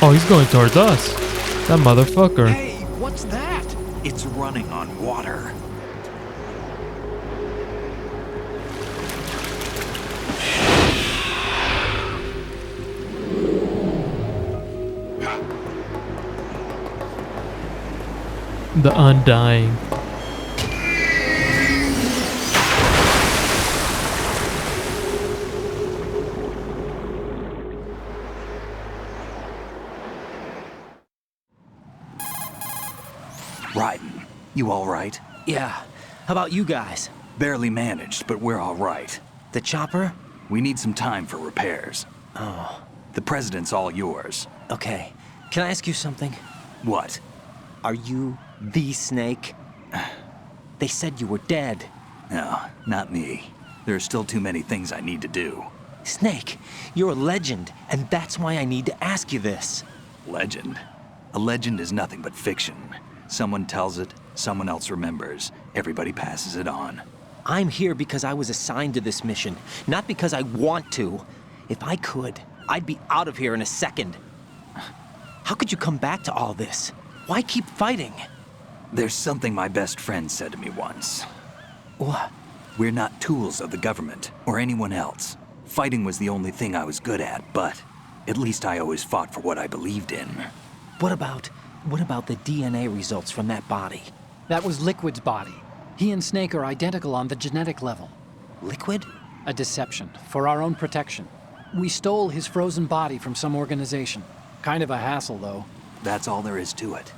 Oh, he's going towards us. That motherfucker. Hey, what's that? It's running on water. The Undying. Raiden, you all right? Yeah. How about you guys? Barely managed, but we're all right. The chopper? We need some time for repairs. Oh. The president's all yours. Okay. Can I ask you something? What? Are you the Snake? They said you were dead. No, not me. There are still too many things I need to do. Snake, you're a legend, and that's why I need to ask you this. Legend? A legend is nothing but fiction. Someone tells it, someone else remembers. Everybody passes it on. I'm here because I was assigned to this mission, not because I want to. If I could, I'd be out of here in a second. How could you come back to all this? Why keep fighting? There's something my best friend said to me once. What? We're not tools of the government or anyone else. Fighting was the only thing I was good at, but at least I always fought for what I believed in. What about the DNA results from that body? That was Liquid's body. He and Snake are identical on the genetic level. Liquid? A deception, for our own protection. We stole his frozen body from some organization. Kind of a hassle, though. That's all there is to it.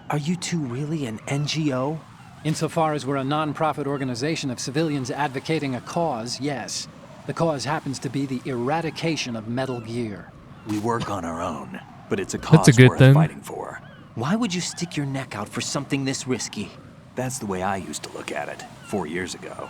Are you two really an NGO? Insofar as we're a non-profit organization of civilians advocating a cause, yes. The cause happens to be the eradication of Metal Gear. We work on our own, but it's a That's cause a good worth thing. fighting for. Why would you stick your neck out for something this risky? That's the way I used to look at it 4 years ago.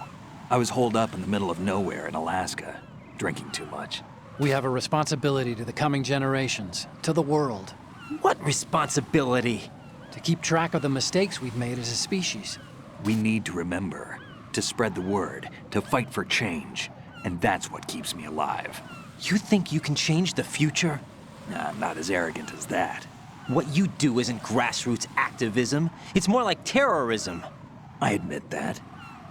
I was holed up in the middle of nowhere in Alaska, drinking too much. We have a responsibility to the coming generations, to the world. What responsibility? To keep track of the mistakes we've made as a species. We need to remember, to spread the word, to fight for change, and that's what keeps me alive. You think you can change the future? Nah, I'm not as arrogant as that. What you do isn't grassroots activism. It's more like terrorism. I admit that.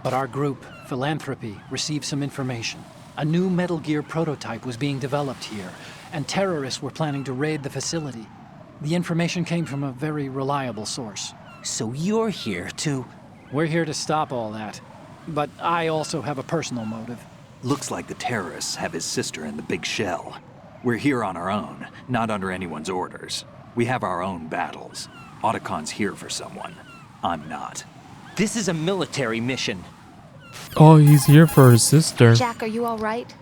But our group, Philanthropy, received some information. A new Metal Gear prototype was being developed here, and terrorists were planning to raid the facility. The information came from a very reliable source. So you're here to... We're here to stop all that. But I also have a personal motive. Looks like the terrorists have his sister in the big shell. We're here on our own, not under anyone's orders. We have our own battles. Otacon's here for someone. I'm not. This is a military mission. Oh, he's here for his sister. Jack, are you all right?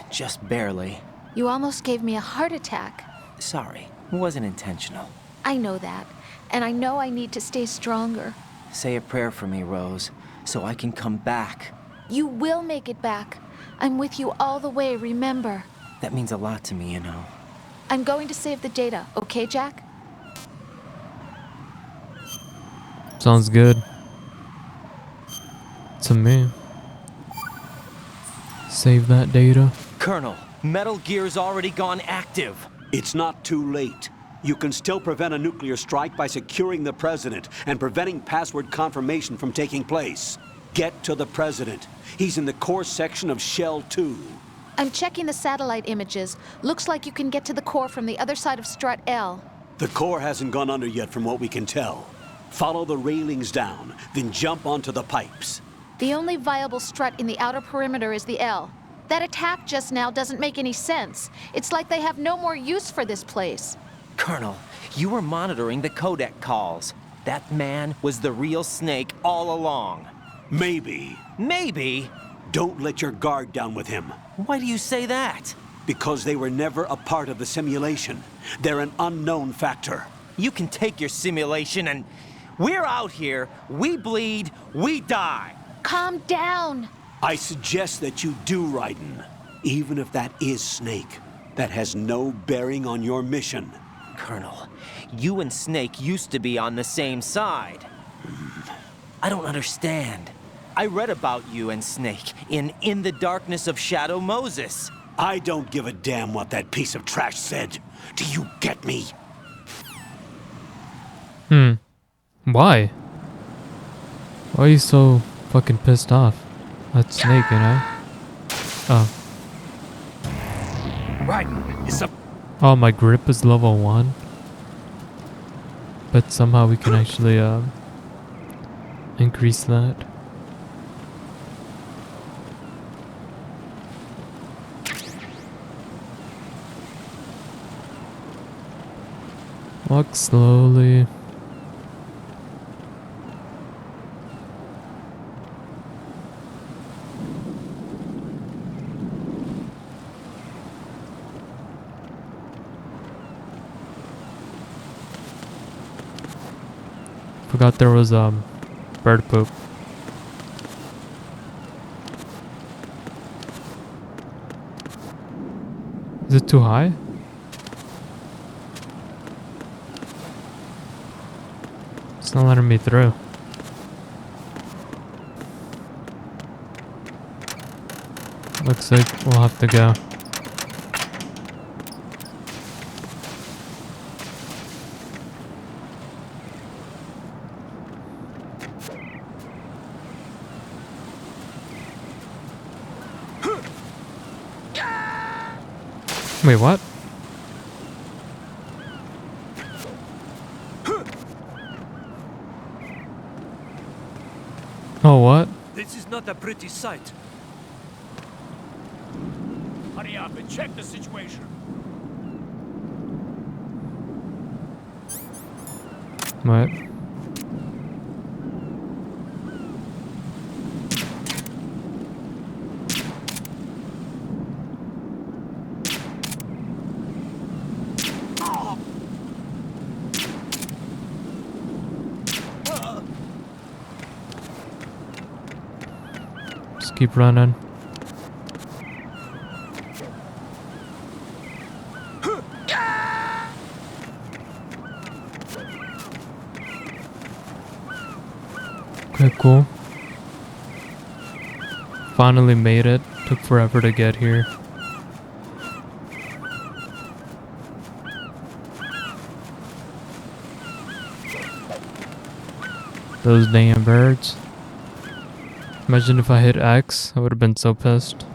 Just barely. You almost gave me a heart attack. Sorry, it wasn't intentional. I know that, and I know I need to stay stronger. Say a prayer for me, Rose, so I can come back. You will make it back. I'm with you all the way, remember. That means a lot to me, you know. I'm going to save the data, okay, Jack? Sounds good. To me. Save that data. Colonel, Metal Gear's already gone active. It's not too late. You can still prevent a nuclear strike by securing the president and preventing password confirmation from taking place. Get to the president. He's in the core section of Shell 2. I'm checking the satellite images. Looks like you can get to the core from the other side of Strut L. The core hasn't gone under yet from what we can tell. Follow the railings down, then jump onto the pipes. The only viable strut in the outer perimeter is the L. That attack just now doesn't make any sense. It's like they have no more use for this place. Colonel, you were monitoring the codec calls. That man was the real Snake all along. Maybe. Maybe? Don't let your guard down with him. Why do you say that? Because they were never a part of the simulation. They're an unknown factor. You can take your simulation and... We're out here, we bleed, we die. Calm down. I suggest that you do, Raiden. Even if that is Snake, that has no bearing on your mission. Colonel, you and Snake used to be on the same side. I don't understand. I read about you and Snake in the Darkness of Shadow Moses. I don't give a damn what that piece of trash said. Do you get me? Why? Why are you so fucking pissed off? That's Snake, you know? Oh. Raiden, is up. Oh, my grip is level 1. But somehow we can actually increase that. Walk slowly. Forgot there was bird poop. Is it too high? It's not letting me through. Looks like we'll have to go. Wait, what? Oh, what? This is not a pretty sight. Hurry up and check the situation. What? Just keep running. Okay, cool. Finally made it. Took forever to get here. Those damn birds. Imagine if I hit X, I would have been so pissed.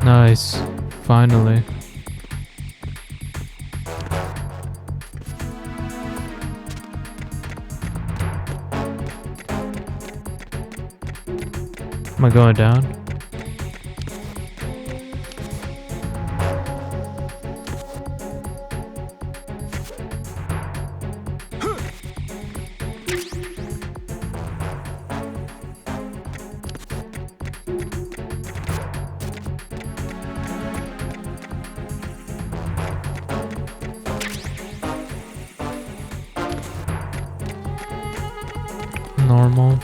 Nice. Finally. Am I going down? Normal.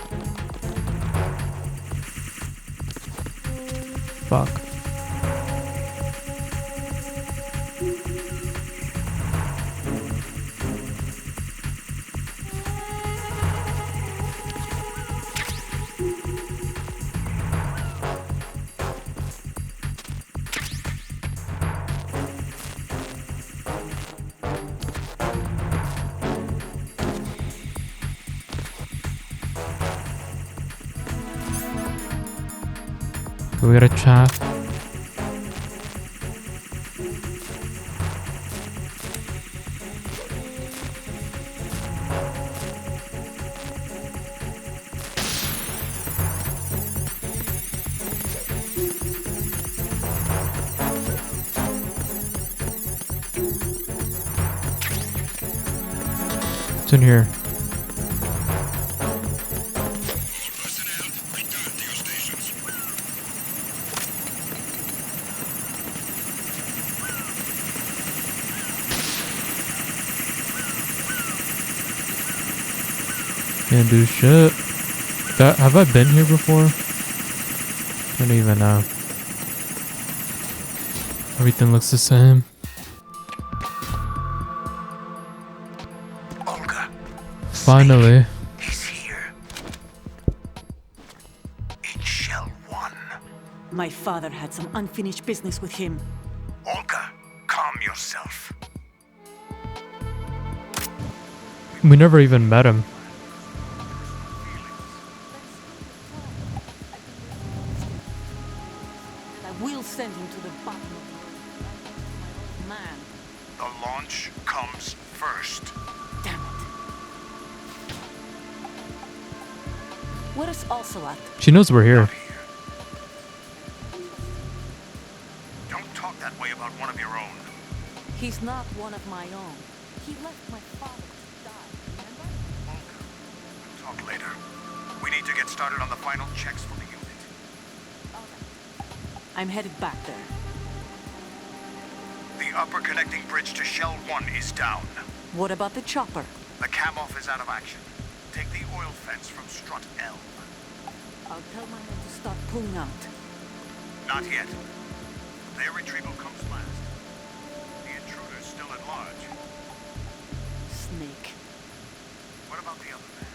Fuck. We got a chaff. It's in here. Can't do shit. Have I been here before? I don't even know. Everything looks the same. Olga. Finally. He's here. In Shell 1. My father had some unfinished business with him. Olga, calm yourself. We never even met him. I will send him to the bottom of the man. The launch comes first. Damn it. Where is Ocelot? She knows we're here. Don't talk that way about one of your own. He's not one of my own. He left my father to die, remember? Olga, we'll talk later. We need to get started on the final checks for the unit. I'm headed back there. The upper connecting bridge to Shell 1 is down. What about the chopper? The cam-off is out of action. Take the oil fence from strut L. I'll tell my men to start pulling out. Not yet. Their retrieval comes last. The intruder's still at large. Snake. What about the other man?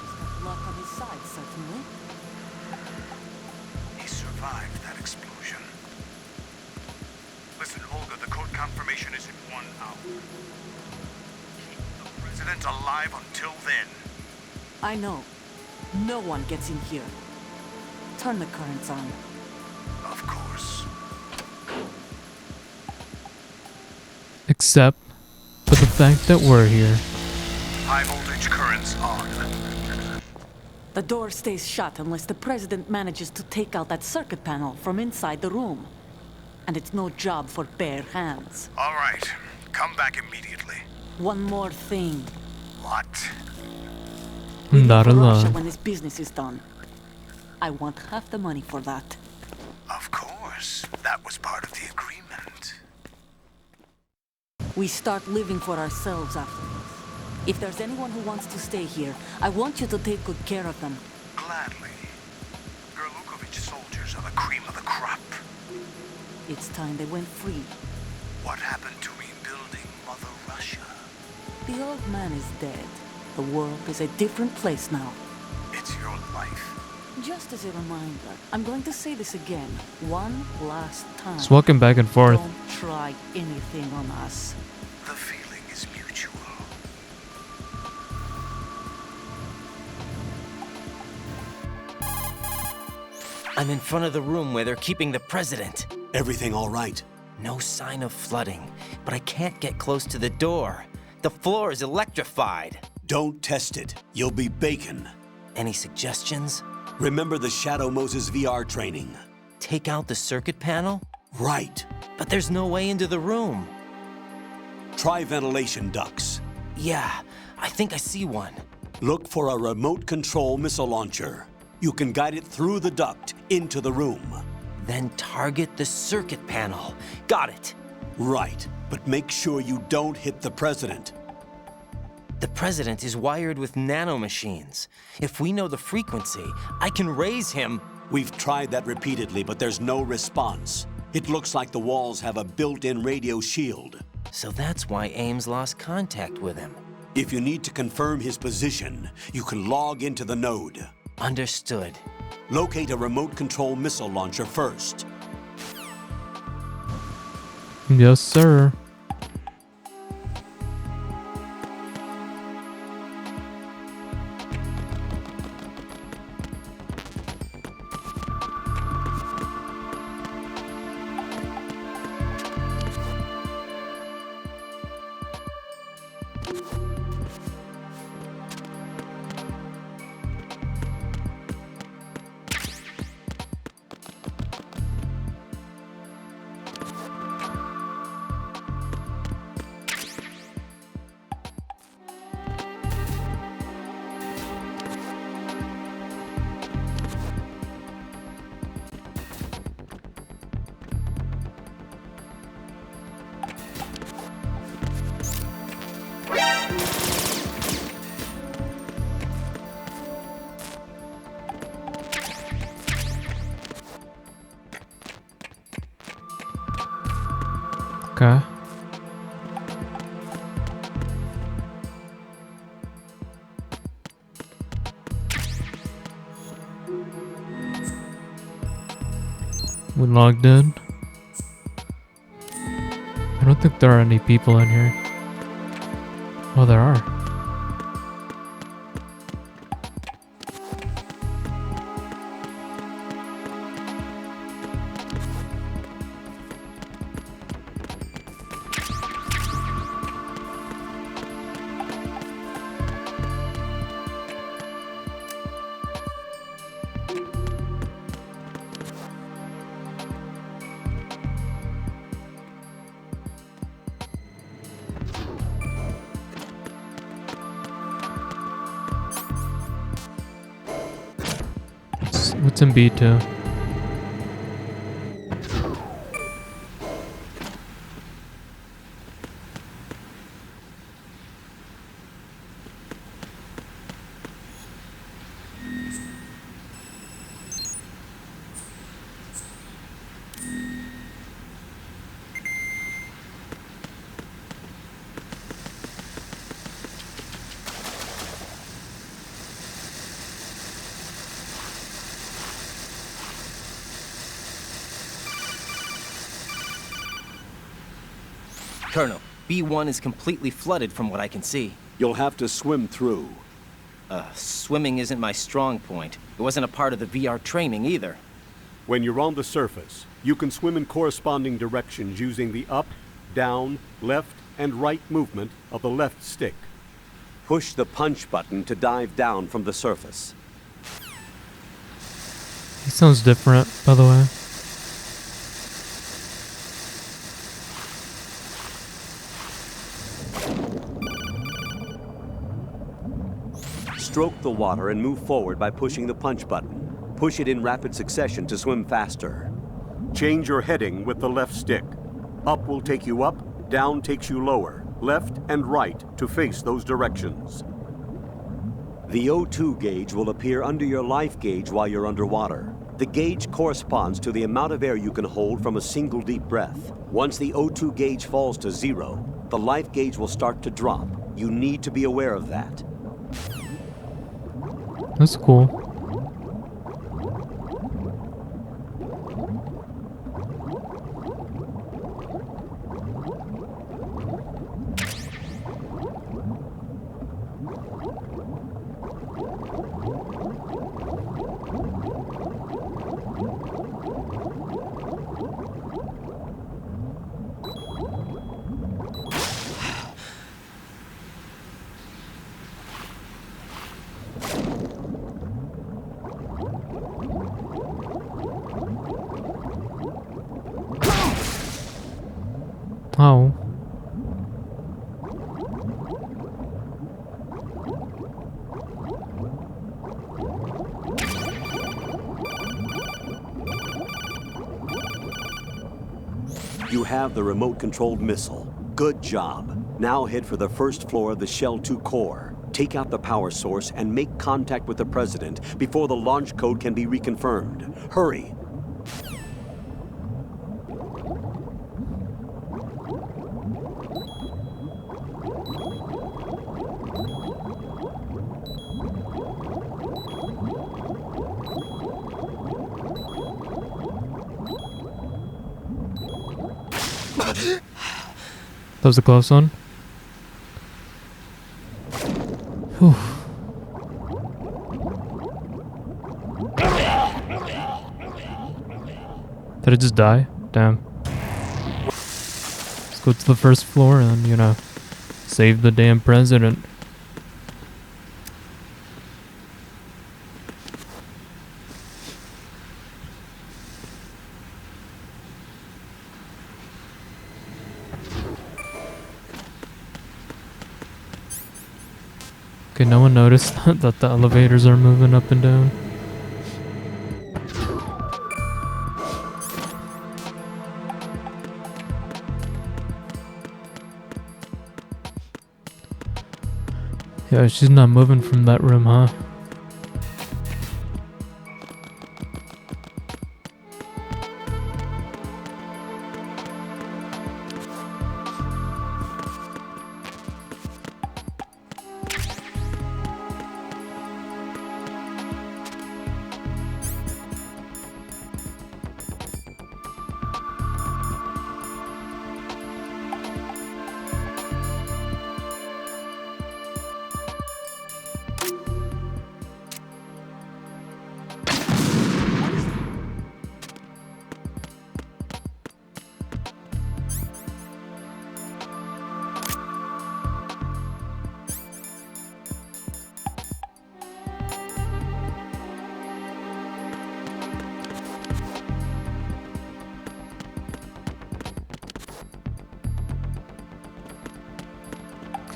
He's got luck on his side, certainly. He survived that explosion. Listen, Olga, the code confirmation is in 1 hour. Keep the president alive until then. I know. No one gets in here. Turn the currents on. Of course. Except for the fact that we're here. High voltage currents on. The door stays shut unless the president manages to take out that circuit panel from inside the room. And it's no job for bare hands. All right. Come back immediately. One more thing. What? Not For Russia alone. when this business is done. I want half the money for that. Of course. That was part of the agreement. We start living for ourselves after this. If there's anyone who wants to stay here, I want you to take good care of them. Gladly. Gerlukovich soldiers are the cream of the crop. It's time they went free. What happened to rebuilding Mother Russia? The old man is dead. The world is a different place now. It's your life. Just as a reminder, I'm going to say this again, one last time. Just walking back and forth. Don't try anything on us. The feeling is mutual. I'm in front of the room where they're keeping the president. Everything all right? No sign of flooding, but I can't get close to the door. The floor is electrified. Don't test it. You'll be bacon. Any suggestions? Remember the Shadow Moses VR training? Take out the circuit panel? Right. But there's no way into the room. Try ventilation ducts. Yeah, I think I see one. Look for a remote control missile launcher. You can guide it through the duct into the room. Then target the circuit panel. Got it. Right, but make sure you don't hit the president. The president is wired with nanomachines. If we know the frequency, I can raise him. We've tried that repeatedly, but there's no response. It looks like the walls have a built-in radio shield. So that's why Ames lost contact with him. If you need to confirm his position, you can log into the node. Understood. Locate a remote control missile launcher first. Yes, sir. Okay. We logged in. I don't think there are any people in here. Oh, there are. What's in B2? Colonel, B1 is completely flooded from what I can see. You'll have to swim through. Swimming isn't my strong point. It wasn't a part of the VR training either. When you're on the surface, you can swim in corresponding directions using the up, down, left, and right movement of the left stick. Push the punch button to dive down from the surface. He sounds different, by the way. Stroke the water and move forward by pushing the punch button. Push it in rapid succession to swim faster. Change your heading with the left stick. Up will take you up, down takes you lower, left and right to face those directions. The O2 gauge will appear under your life gauge while you're underwater. The gauge corresponds to the amount of air you can hold from a single deep breath. Once the O2 gauge falls to 0, the life gauge will start to drop. You need to be aware of that. That's cool. Oh. You have the remote-controlled missile. Good job. Now head for the first floor of the Shell 2 core. Take out the power source and make contact with the President before the launch code can be reconfirmed. Hurry! That was a close one. Whew. Did it just die? Damn. Let's go to the first floor and, you know, save the damn president. Okay, no one noticed that the elevators are moving up and down. Yeah, she's not moving from that room, huh?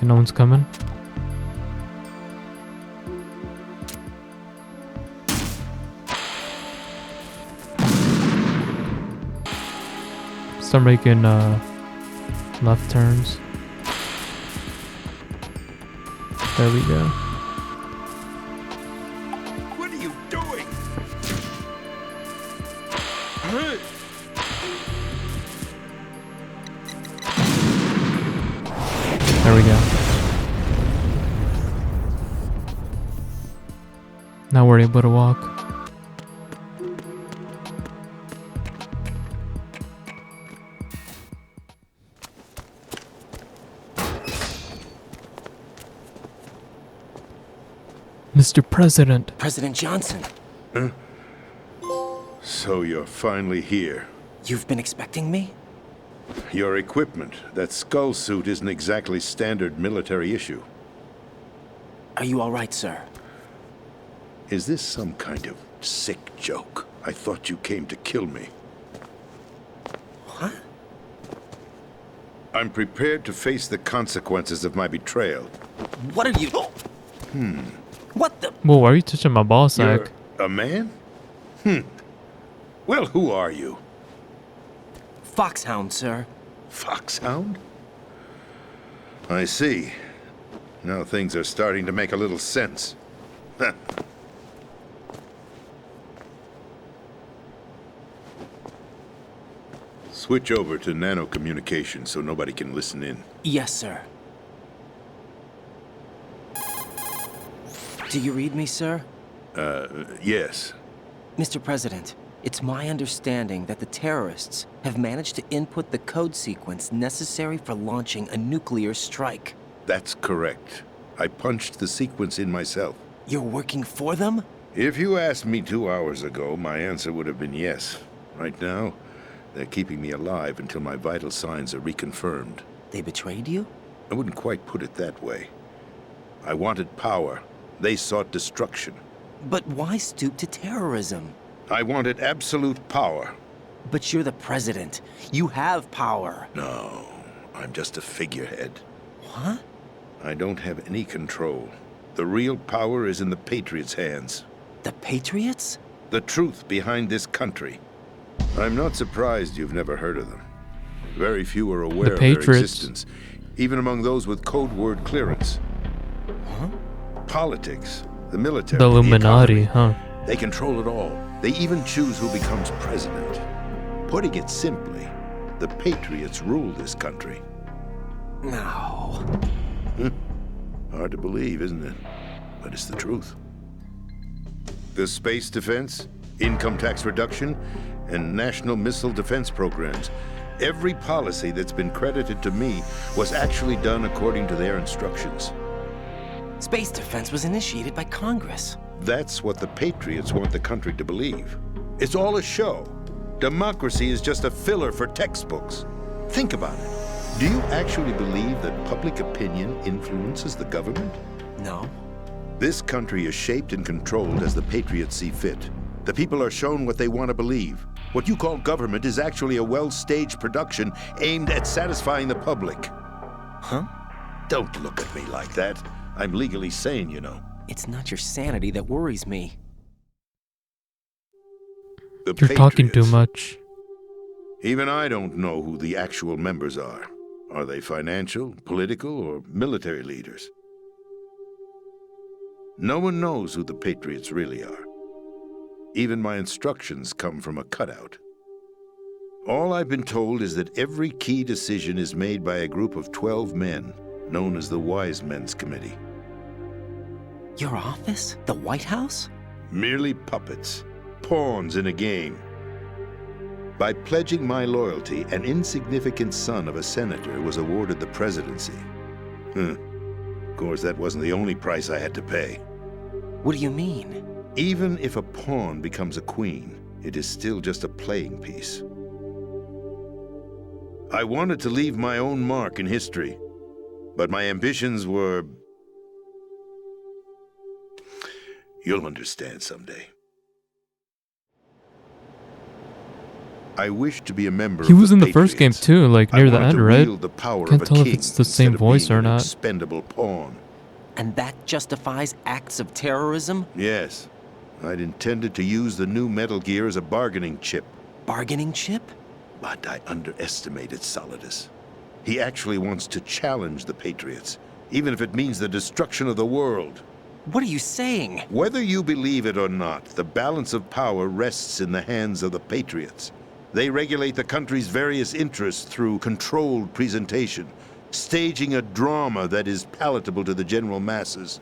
Okay, no one's coming. Start making left turns. There we go. What are you doing? There we go. Now we're able to walk. Mr. President. President Johnson, Huh? So you're finally here. you've been expecting me? Your equipment, that skull suit, isn't exactly standard military issue. Are you all right, sir? Is this some kind of sick joke? I thought you came to kill me. What? I'm prepared to face the consequences of my betrayal. What are you... What the... Whoa, why are you touching my ball You're sack? a man? Well, who are you? Foxhound, sir. Foxhound? I see. Now things are starting to make a little sense. Switch over to nano communication so nobody can listen in. Yes, sir. Do you read me, sir? Yes. Mr. President, it's my understanding that the terrorists have managed to input the code sequence necessary for launching a nuclear strike. That's correct. I punched the sequence in myself. You're working for them? If you asked me 2 hours ago, my answer would have been yes. Right now, they're keeping me alive until my vital signs are reconfirmed. They betrayed you? I wouldn't quite put it that way. I wanted power. They sought destruction. But why stoop to terrorism? I wanted absolute power. But you're the president. You have power. No, I'm just a figurehead. What? I don't have any control. The real power is in the Patriots' hands. The Patriots? The truth behind this country. I'm not surprised you've never heard of them. Very few are aware of their existence, even among those with code word clearance. Huh? Politics, the military, The Illuminati, huh? They control it all. They even choose who becomes president. Putting it simply, the Patriots rule this country. No. Hard to believe, isn't it? But it's the truth. The space defense, income tax reduction, and national missile defense programs. Every policy that's been credited to me was actually done according to their instructions. Space defense was initiated by Congress. That's what the Patriots want the country to believe. It's all a show. Democracy is just a filler for textbooks. Think about it. Do you actually believe that public opinion influences the government? No. This country is shaped and controlled as the Patriots see fit. The people are shown what they want to believe. What you call government is actually a well-staged production aimed at satisfying the public. Huh? Don't look at me like that. I'm legally sane, you know. It's not your sanity that worries me. You're talking too much. Even I don't know who the actual members are. Are they financial, political, or military leaders? No one knows who the Patriots really are. Even my instructions come from a cutout. All I've been told is that every key decision is made by a group of 12 men, known as the Wise Men's Committee. Your office? The White House? Merely puppets, pawns in a game. By pledging my loyalty, an insignificant son of a senator was awarded the presidency. Of course, that wasn't the only price I had to pay. What do you mean? Even if a pawn becomes a queen, it is still just a playing piece. I wanted to leave my own mark in history, but my ambitions were... You'll understand someday. I wish to be a member He of was the in the first game Patriots. too, like I near the wanted end, to right? wield the power Can't of a tell if king it's the instead same of voice being or an not. expendable pawn. And that justifies acts of terrorism? Yes. I'd intended to use the new Metal Gear as a bargaining chip. Bargaining chip? But I underestimated Solidus. He actually wants to challenge the Patriots, even if it means the destruction of the world. What are you saying? Whether you believe it or not, the balance of power rests in the hands of the Patriots. They regulate the country's various interests through controlled presentation, staging a drama that is palatable to the general masses.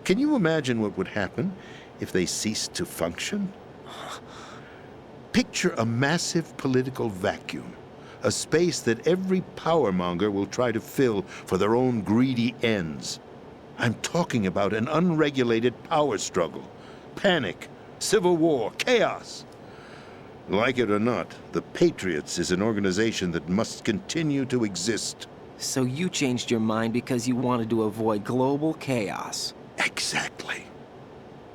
Can you imagine what would happen if they ceased to function? Picture a massive political vacuum, a space that every powermonger will try to fill for their own greedy ends. I'm talking about an unregulated power struggle, panic, civil war, chaos. Like it or not, the Patriots is an organization that must continue to exist. So you changed your mind because you wanted to avoid global chaos. Exactly.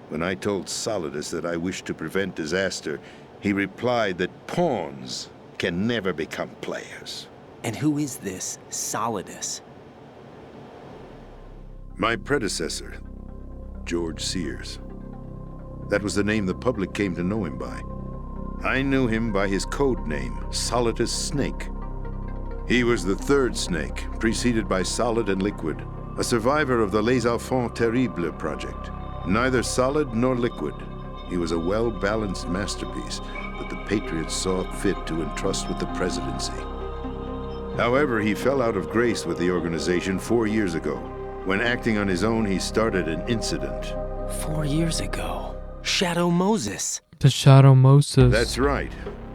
When I told Solidus that I wished to prevent disaster, he replied that pawns can never become players. And who is this Solidus? My predecessor, George Sears. That was the name the public came to know him by. I knew him by his code name, Solidus Snake. He was the third Snake, preceded by Solid and Liquid, a survivor of the Les Enfants Terribles project. Neither solid nor liquid, he was a well-balanced masterpiece that the Patriots saw fit to entrust with the presidency. However, he fell out of grace with the organization 4 years ago. When acting on his own, he started an incident. 4 years ago. Shadow Moses. The Shadow Moses. That's right.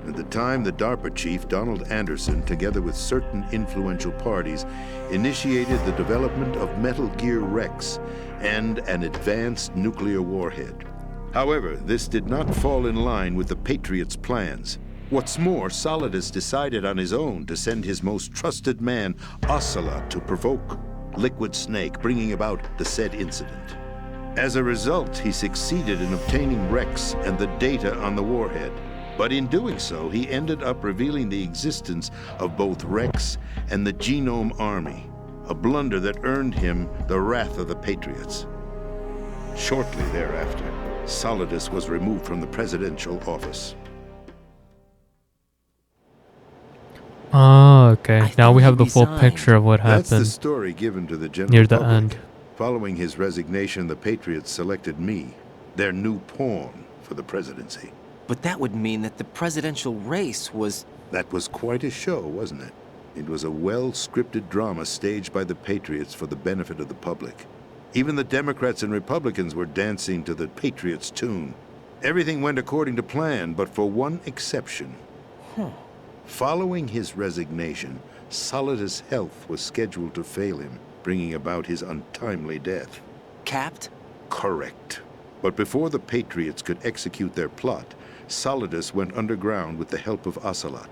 At the time, the DARPA chief, Donald Anderson, together with certain influential parties, initiated the development of Metal Gear Rex and an advanced nuclear warhead. However, this did not fall in line with the Patriots' plans. What's more, Solidus decided on his own to send his most trusted man, Ocelot, to provoke Liquid Snake, bringing about the said incident. As a result, he succeeded in obtaining Rex and the data on the warhead. But in doing so, he ended up revealing the existence of both Rex and the Genome Army, a blunder that earned him the wrath of the Patriots. Shortly thereafter, Solidus was removed from the presidential office. Ah, okay. Now we have the full picture of what That's the happened story given to the general near the public. end. Following his resignation, the Patriots selected me, their new pawn, for the presidency. But that would mean that the presidential race was... That was quite a show, wasn't it? It was a well-scripted drama staged by the Patriots for the benefit of the public. Even the Democrats and Republicans were dancing to the Patriots' tune. Everything went according to plan, but for one exception. Following his resignation, Solidus' health was scheduled to fail him, bringing about his untimely death. Capped? Correct. But before the Patriots could execute their plot, Solidus went underground with the help of Ocelot.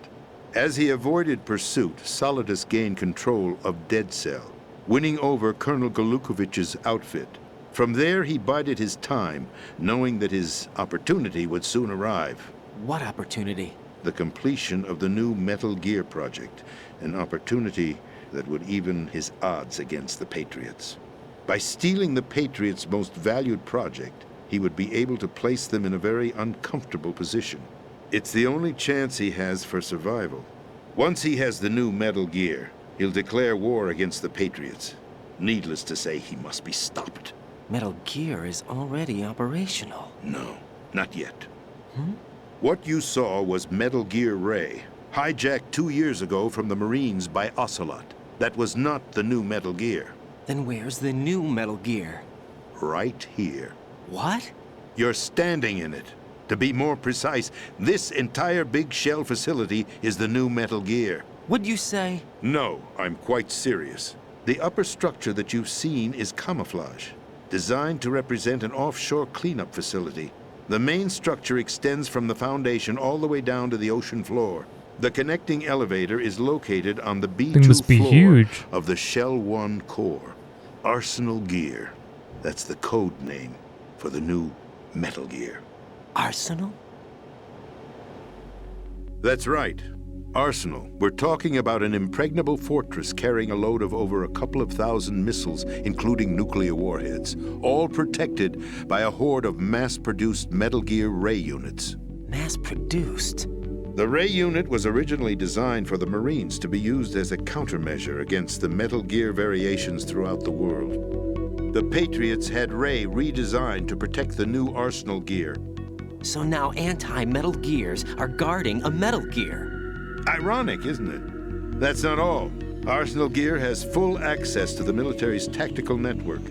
As he avoided pursuit, Solidus gained control of Dead Cell, winning over Colonel Golukovich's outfit. From there, he bided his time, knowing that his opportunity would soon arrive. What opportunity? The completion of the new Metal Gear project, an opportunity that would even his odds against the Patriots. By stealing the Patriots' most valued project, he would be able to place them in a very uncomfortable position. It's the only chance he has for survival. Once he has the new Metal Gear, he'll declare war against the Patriots. Needless to say, he must be stopped. Metal Gear is already operational. No, not yet. What you saw was Metal Gear Ray, hijacked 2 years ago from the Marines by Ocelot. That was not the new Metal Gear. Then where's the new Metal Gear? Right here. What? You're standing in it. To be more precise, this entire big shell facility is the new Metal Gear. What'd you say? No, I'm quite serious. The upper structure that you've seen is camouflage, designed to represent an offshore cleanup facility. The main structure extends from the foundation all the way down to the ocean floor. The connecting elevator is located on the B2 must be floor huge. of the Shell 1 core. Arsenal Gear. That's the code name for the new Metal Gear. Arsenal? That's right. Arsenal. We're talking about an impregnable fortress carrying a load of over a couple of thousand missiles, including nuclear warheads, all protected by a horde of mass-produced Metal Gear Ray units. Mass-produced? The Ray unit was originally designed for the Marines to be used as a countermeasure against the Metal Gear variations throughout the world. The Patriots had Ray redesigned to protect the new Arsenal gear. So now anti-Metal Gears are guarding a Metal Gear. Ironic, isn't it? That's not all. Arsenal Gear has full access to the military's tactical network,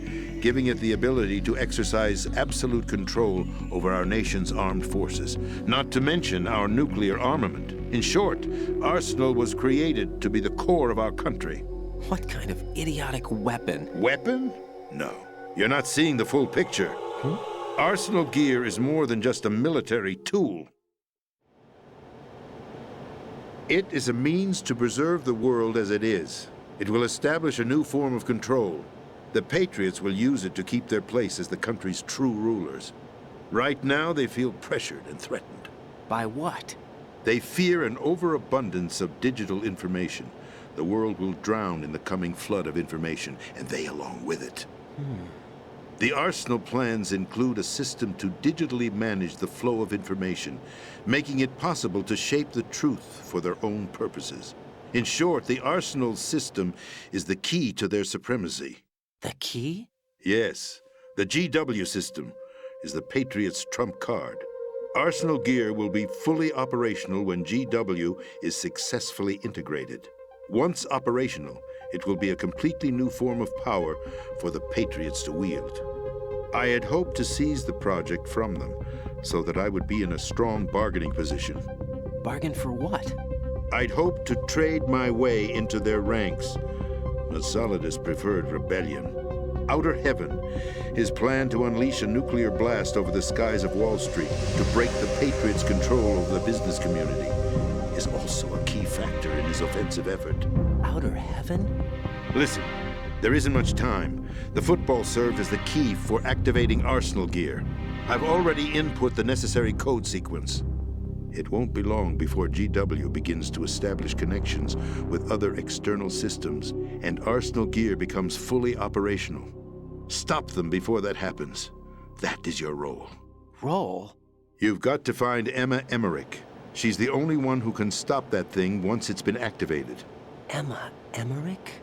giving it the ability to exercise absolute control over our nation's armed forces, not to mention our nuclear armament. In short, Arsenal was created to be the core of our country. What kind of idiotic weapon? Weapon? No. You're not seeing the full picture. Arsenal Gear is more than just a military tool. It is a means to preserve the world as it is. It will establish a new form of control. The Patriots will use it to keep their place as the country's true rulers. Right now, they feel pressured and threatened. By what? They fear an overabundance of digital information. The world will drown in the coming flood of information, and they along with it. The Arsenal plans include a system to digitally manage the flow of information, making it possible to shape the truth for their own purposes. In short, the Arsenal system is the key to their supremacy. The key? Yes. The GW system is the Patriots' trump card. Arsenal Gear will be fully operational when GW is successfully integrated. Once operational, it will be a completely new form of power for the Patriots to wield. I had hoped to seize the project from them, so that I would be in a strong bargaining position. Bargain for what? I'd hoped to trade my way into their ranks. But Solidus preferred rebellion. Outer Heaven, his plan to unleash a nuclear blast over the skies of Wall Street to break the Patriots' control over the business community, is also a key factor in his offensive effort. Outer Heaven? Listen, there isn't much time. The football served as the key for activating Arsenal Gear. I've already input the necessary code sequence. It won't be long before GW begins to establish connections with other external systems, and Arsenal Gear becomes fully operational. Stop them before that happens. That is your role. Role? You've got to find Emma Emmerich. She's the only one who can stop that thing once it's been activated. Emma Emmerich?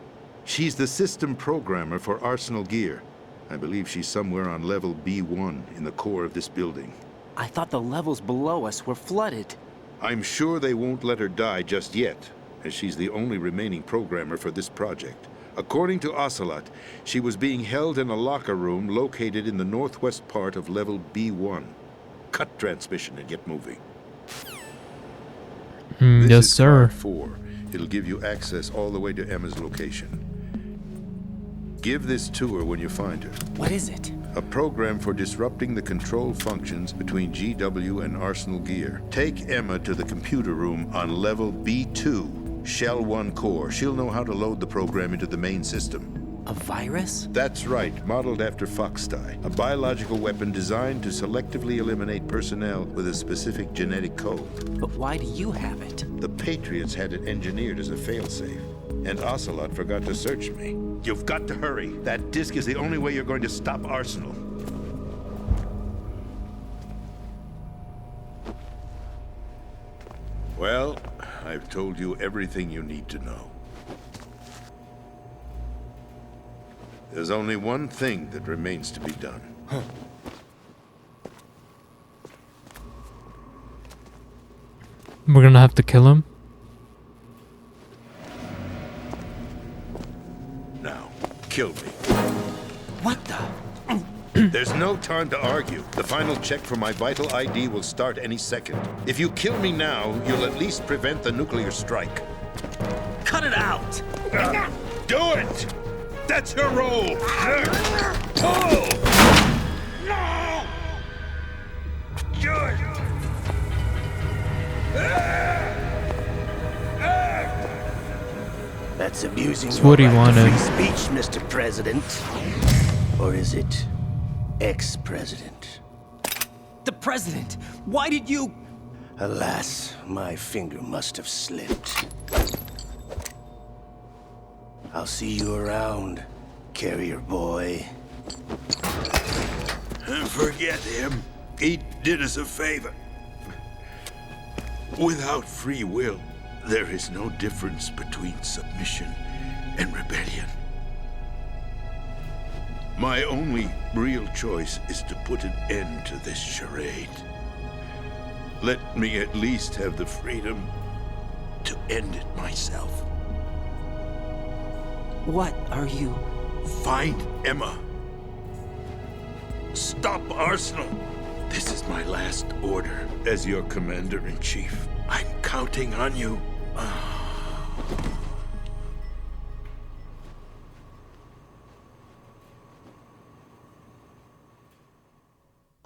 She's the system programmer for Arsenal Gear. I believe she's somewhere on level B1 in the core of this building. I thought the levels below us were flooded. I'm sure they won't let her die just yet, as she's the only remaining programmer for this project. According to Ocelot, she was being held in a locker room located in the northwest part of level B1. Cut transmission and get moving. This yes, is sir. Card 4. It'll give you access all the way to Emma's location. Give this to her when you find her. What is it? A program for disrupting the control functions between GW and Arsenal Gear. Take Emma to the computer room on level B2, Shell 1 core. She'll know how to load the program into the main system. A virus? That's right, modeled after Foxdie, a biological weapon designed to selectively eliminate personnel with a specific genetic code. But why do you have it? The Patriots had it engineered as a failsafe, and Ocelot forgot to search me. You've got to hurry. That disk is the only way you're going to stop Arsenal. Well, I've told you everything you need to know. There's only one thing that remains to be done. We're gonna have to kill him? Now, kill me. What the? There's no time to argue. The final check for my vital ID will start any second. If you kill me now, you'll at least prevent the nuclear strike. Cut it out! Do it! That's your role! Pull! No! Do it! That's abusing That's what he your right to wanted. free speech, Mr. President. Or is it ex-president? The president! Why did you... Alas, my finger must have slipped. I'll see you around, carrier boy. Forget him. He did us a favor. Without free will, there is no difference between submission and rebellion. My only real choice is to put an end to this charade. Let me at least have the freedom to end it myself. What are you? Find Emma. Stop Arsenal. This is my last order as your commander-in-chief. I'm counting on you.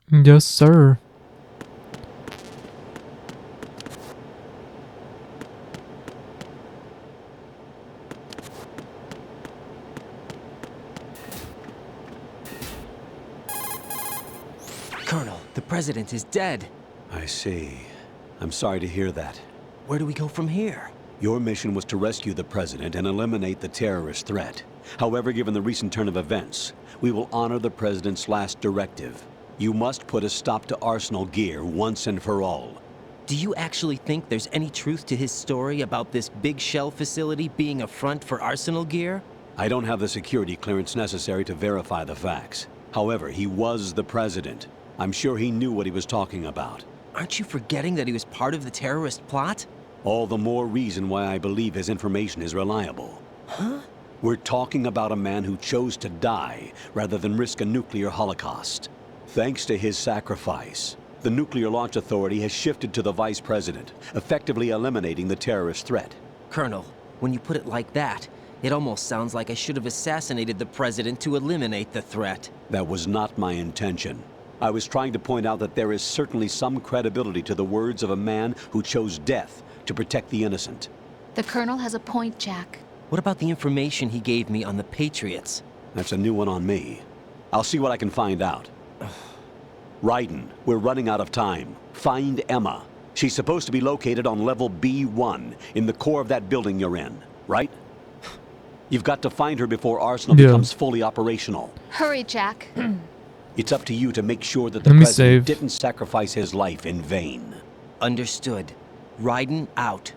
Yes, sir. Colonel, the president is dead. I see. I'm sorry to hear that. Where do we go from here? Your mission was to rescue the president and eliminate the terrorist threat. However, given the recent turn of events, we will honor the president's last directive. You must put a stop to Arsenal Gear once and for all. Do you actually think there's any truth to his story about this big shell facility being a front for Arsenal Gear? I don't have the security clearance necessary to verify the facts. However, he was the president. I'm sure he knew what he was talking about. Aren't you forgetting that he was part of the terrorist plot? All the more reason why I believe his information is reliable. Huh? We're talking about a man who chose to die rather than risk a nuclear holocaust. Thanks to his sacrifice, the Nuclear Launch Authority has shifted to the vice president, effectively eliminating the terrorist threat. Colonel, when you put it like that, it almost sounds like I should have assassinated the president to eliminate the threat. That was not my intention. I was trying to point out that there is certainly some credibility to the words of a man who chose death to protect the innocent. The Colonel has a point, Jack. What about the information he gave me on the Patriots? That's a new one on me. I'll see what I can find out. Raiden, we're running out of time. Find Emma. She's supposed to be located on level B1 in the core of that building you're in, right? You've got to find her before Arsenal becomes fully operational. Hurry, Jack. It's up to you to make sure that the Let me president save. didn't sacrifice his life in vain. Understood. Raiden out.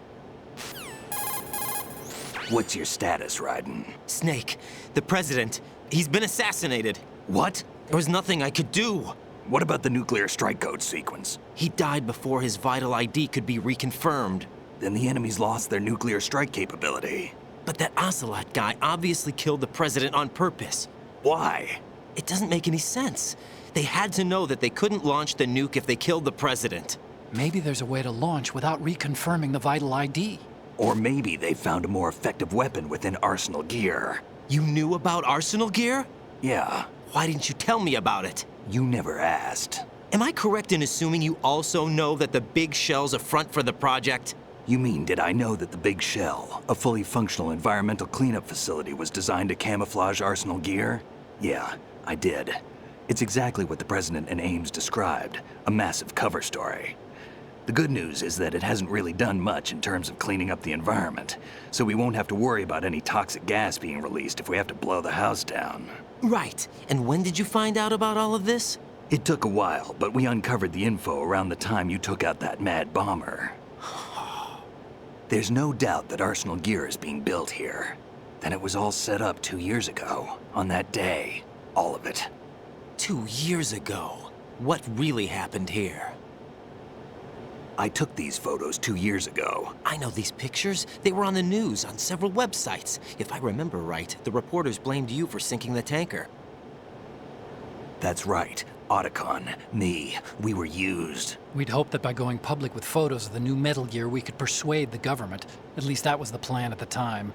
What's your status, Raiden? Snake, the president, he's been assassinated. What? There was nothing I could do. What about the nuclear strike code sequence? He died before his vital ID could be reconfirmed. Then the enemy's lost their nuclear strike capability. But that Ocelot guy obviously killed the president on purpose. Why? It doesn't make any sense. They had to know that they couldn't launch the nuke if they killed the president. Maybe there's a way to launch without reconfirming the vital ID. Or maybe they found a more effective weapon within Arsenal Gear. You knew about Arsenal Gear? Yeah. Why didn't you tell me about it? You never asked. Am I correct in assuming you also know that the Big Shell's a front for the project? You mean, did I know that the Big Shell, a fully functional environmental cleanup facility, was designed to camouflage Arsenal Gear? Yeah, I did. It's exactly what the President and Ames described, a massive cover story. The good news is that it hasn't really done much in terms of cleaning up the environment, so we won't have to worry about any toxic gas being released if we have to blow the house down. Right. And when did you find out about all of this? It took a while, but we uncovered the info around the time you took out that mad bomber. There's no doubt that Arsenal Gear is being built here. Then it was all set up 2 years ago, on that day. All of it. 2 years ago? What really happened here? I took these photos 2 years ago. I know these pictures. They were on the news on several websites. If I remember right, the reporters blamed you for sinking the tanker. That's right. Otacon, me, we were used. We'd hoped that by going public with photos of the new Metal Gear, we could persuade the government. At least that was the plan at the time.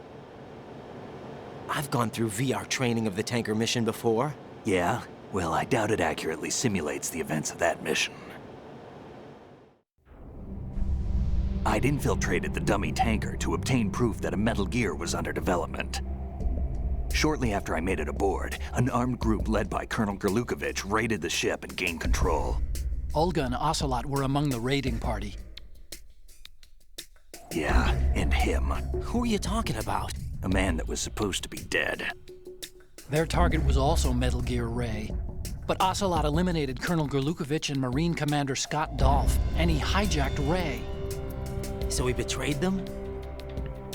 I've gone through VR training of the tanker mission before. Yeah? Well, I doubt it accurately simulates the events of that mission. I'd infiltrated the dummy tanker to obtain proof that a Metal Gear was under development. Shortly after I made it aboard, an armed group led by Colonel Gerlukovich raided the ship and gained control. Olga and Ocelot were among the raiding party. Yeah, and him. Who are you talking about? A man that was supposed to be dead. Their target was also Metal Gear Ray. But Ocelot eliminated Colonel Gurlukovich and Marine Commander Scott Dolph, and he hijacked Ray. So he betrayed them?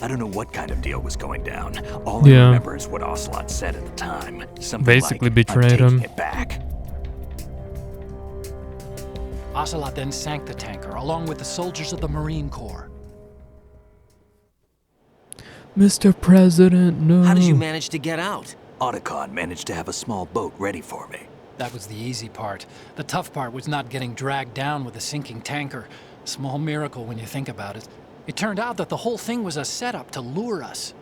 I don't know what kind of deal was going down. All I remember is what Ocelot said at the time. Something Basically like, betrayed I'm taking him. it back. Ocelot then sank the tanker, along with the soldiers of the Marine Corps. Mr. President, no. How did you manage to get out? Otacon managed to have a small boat ready for me. That was the easy part. The tough part was not getting dragged down with a sinking tanker. A small miracle when you think about it. It turned out that the whole thing was a setup to lure us.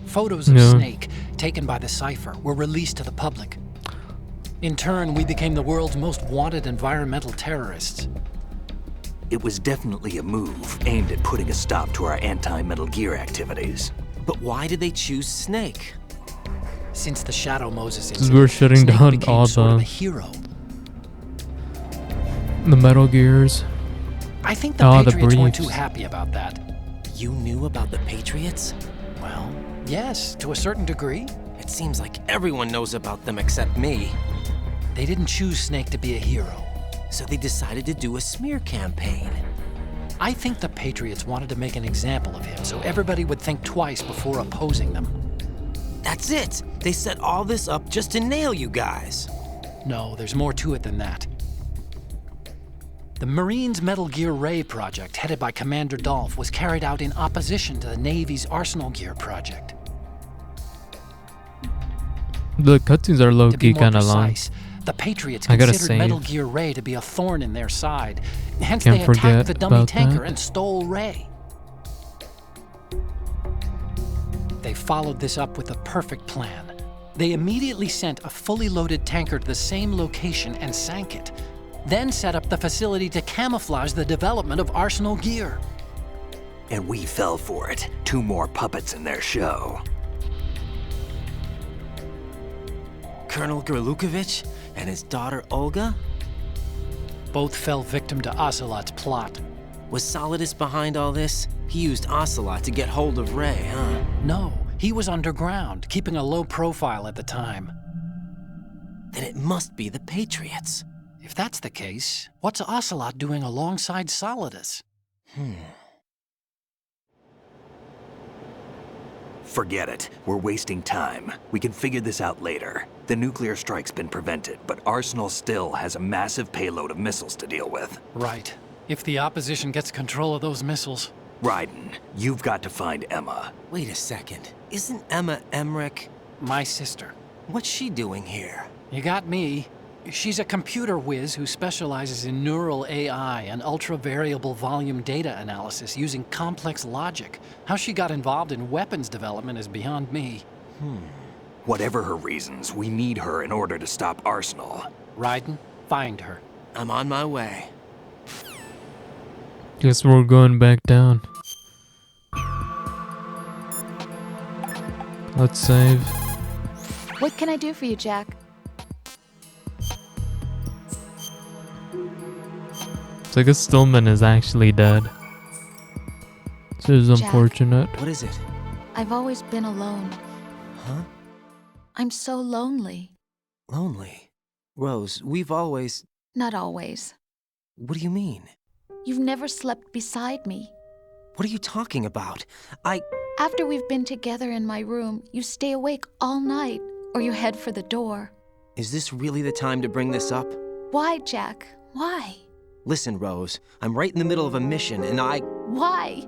Photos of Snake, taken by the Cypher, were released to the public. In turn, we became the world's most wanted environmental terrorists. It was definitely a move aimed at putting a stop to our anti-Metal Gear activities. But why did they choose Snake? Since the Shadow Moses Because we're shutting Snake down became all sort of a hero. the Metal Gears. I think the Patriots weren't briefs. too happy about that. You knew about the Patriots? Well, yes, to a certain degree. It seems like everyone knows about them except me. They didn't choose Snake to be a hero. So they decided to do a smear campaign. I think the Patriots wanted to make an example of him so everybody would think twice before opposing them. That's it! They set all this up just to nail you guys. No, there's more to it than that. The Marines' Metal Gear Ray project, headed by Commander Dolph, was carried out in opposition to the Navy's Arsenal Gear project. The cutscenes are To be low-key more kind of long. precise, the Patriots I gotta considered Metal save. Gear Ray to be a thorn in their side. Hence Can't they forget attacked the dummy about tanker that. and stole Ray. They followed this up with a perfect plan. They immediately sent a fully loaded tanker to the same location and sank it. Then set up the facility to camouflage the development of Arsenal Gear. And we fell for it. 2 more puppets in their show. Colonel Gurlukovich and his daughter Olga? Both fell victim to Ocelot's plot. Was Solidus behind all this? He used Ocelot to get hold of Ray, huh? No, he was underground, keeping a low profile at the time. Then it must be the Patriots. If that's the case, what's Ocelot doing alongside Solidus? Forget it. We're wasting time. We can figure this out later. The nuclear strike's been prevented, but Arsenal still has a massive payload of missiles to deal with. Right. If the opposition gets control of those missiles. Raiden, you've got to find Emma. Wait a second. Isn't Emma Emmerich My sister. What's she doing here? You got me. She's a computer whiz who specializes in neural AI and ultra-variable volume data analysis using complex logic. How she got involved in weapons development is beyond me. Whatever her reasons, we need her in order to stop Arsenal. Raiden, find her. I'm on my way. Guess we're going back down. Let's save. What can I do for you, Jack? It's like a Stillman is actually dead. This is Jack. unfortunate. What is it? I've always been alone. Huh? I'm so lonely. Lonely? Rose, we've always... Not always. What do you mean? You've never slept beside me. What are you talking about? After we've been together in my room, you stay awake all night, or you head for the door. Is this really the time to bring this up? Why, Jack? Why? Listen, Rose, I'm right in the middle of a mission and Why?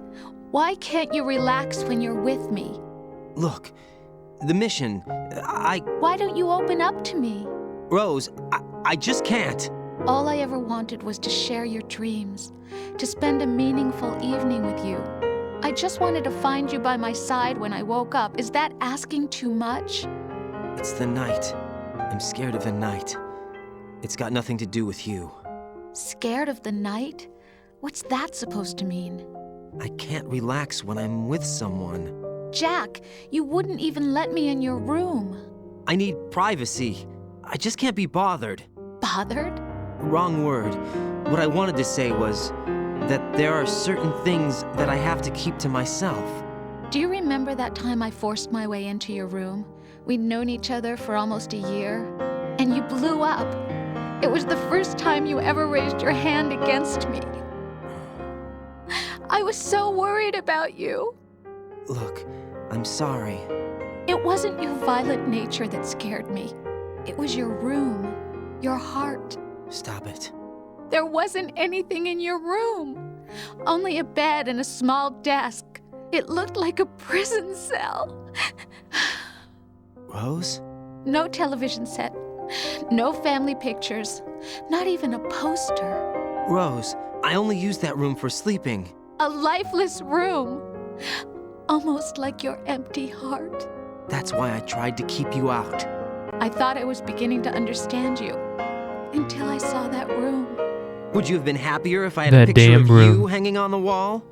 Why can't you relax when you're with me? Look, the mission, Why don't you open up to me? Rose, I just can't. All I ever wanted was to share your dreams, to spend a meaningful evening with you. I just wanted to find you by my side when I woke up. Is that asking too much? It's the night. I'm scared of the night. It's got nothing to do with you. Scared of the night? What's that supposed to mean? I can't relax when I'm with someone. Jack, you wouldn't even let me in your room. I need privacy. I just can't be bothered. Bothered? Wrong word. What I wanted to say was, that there are certain things that I have to keep to myself. Do you remember that time I forced my way into your room? We'd known each other for almost a year, and you blew up. It was the first time you ever raised your hand against me. I was so worried about you. Look, I'm sorry. It wasn't your violent nature that scared me. It was your room, your heart. Stop it. There wasn't anything in your room. Only a bed and a small desk. It looked like a prison cell. Rose? No television set. No family pictures. Not even a poster. Rose, I only use that room for sleeping. A lifeless room. Almost like your empty heart. That's why I tried to keep you out. I thought I was beginning to understand you. Until I saw that room. Would you have been happier if I had That a picture damn of room. you hanging on the wall?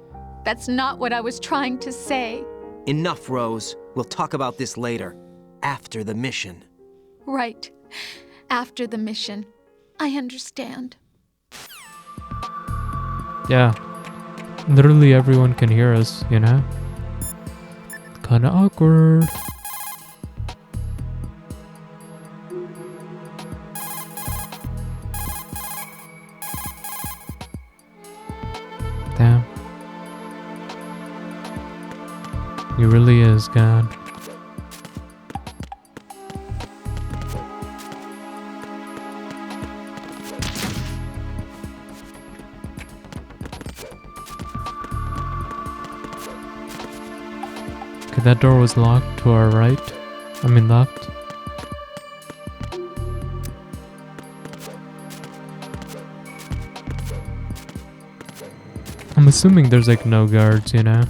That's not what I was trying to say. Enough, Rose. We'll talk about this later. After the mission. Right. After the mission. I understand. Yeah. Literally everyone can hear us, you know? Kinda awkward. Damn. He really is God. Okay, that door was locked to our right. I mean left. I'm assuming there's like no guards, you know?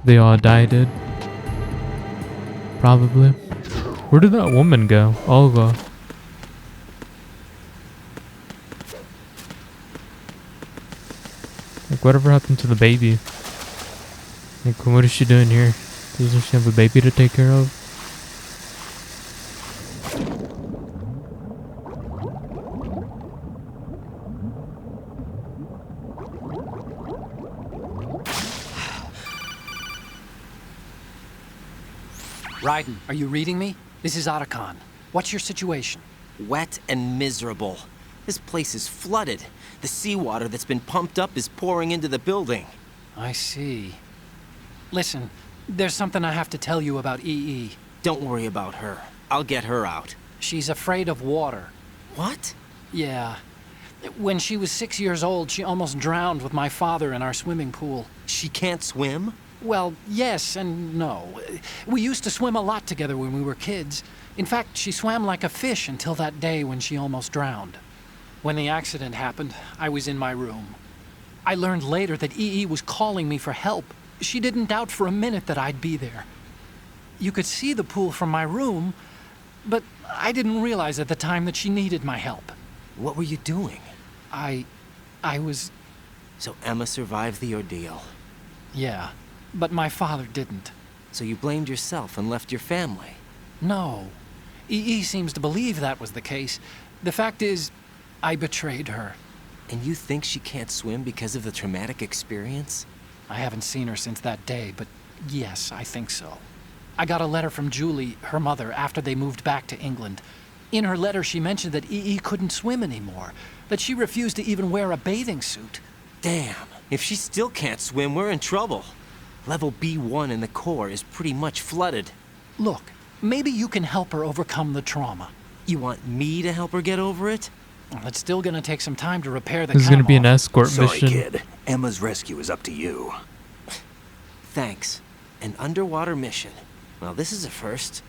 They all died. Probably. Where did that woman go? Olga. Like, whatever happened to the baby? Like, what is she doing here? Doesn't she have a baby to take care of? Raiden, are you reading me? This is Otacon. What's your situation? Wet and miserable. This place is flooded. The seawater that's been pumped up is pouring into the building. I see. Listen, there's something I have to tell you about EE. Don't worry about her. I'll get her out. She's afraid of water. What? Yeah. When she was 6 years old, she almost drowned with my father in our swimming pool. She can't swim? Well, yes and no. We used to swim a lot together when we were kids. In fact, she swam like a fish until that day when she almost drowned. When the accident happened, I was in my room. I learned later that EE was calling me for help. She didn't doubt for a minute that I'd be there. You could see the pool from my room, but I didn't realize at the time that she needed my help. What were you doing? I was... So Emma survived the ordeal. Yeah, but my father didn't. So you blamed yourself and left your family? No. EE seems to believe that was the case. The fact is, I betrayed her. And you think she can't swim because of the traumatic experience? I haven't seen her since that day, but yes, I think so. I got a letter from Julie, her mother, after they moved back to England. In her letter, she mentioned that EE couldn't swim anymore, that she refused to even wear a bathing suit. Damn, if she still can't swim, we're in trouble. Level B1 in the core is pretty much flooded. Look, maybe you can help her overcome the trauma. You want me to help her get over it? Well, it's still gonna take some time to repair the This is gonna be an cam-off. escort Sorry, mission. kid. Emma's rescue is up to you. Thanks. An underwater mission. Well, this is a first.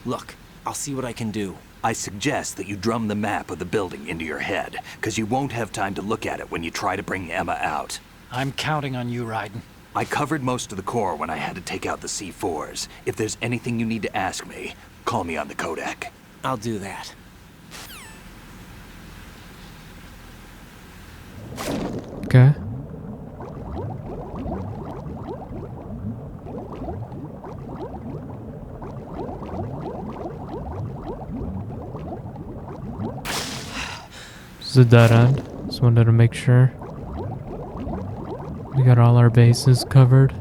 Look, I'll see what I can do. I suggest that you drum the map of the building into your head, because you won't have time to look at it when you try to bring Emma out. I'm counting on you, Raiden. I covered most of the core when I had to take out the C4s. If there's anything you need to ask me, call me on the codec. I'll do that. Okay. This is a dead end. Just wanted to make sure we got all our bases covered.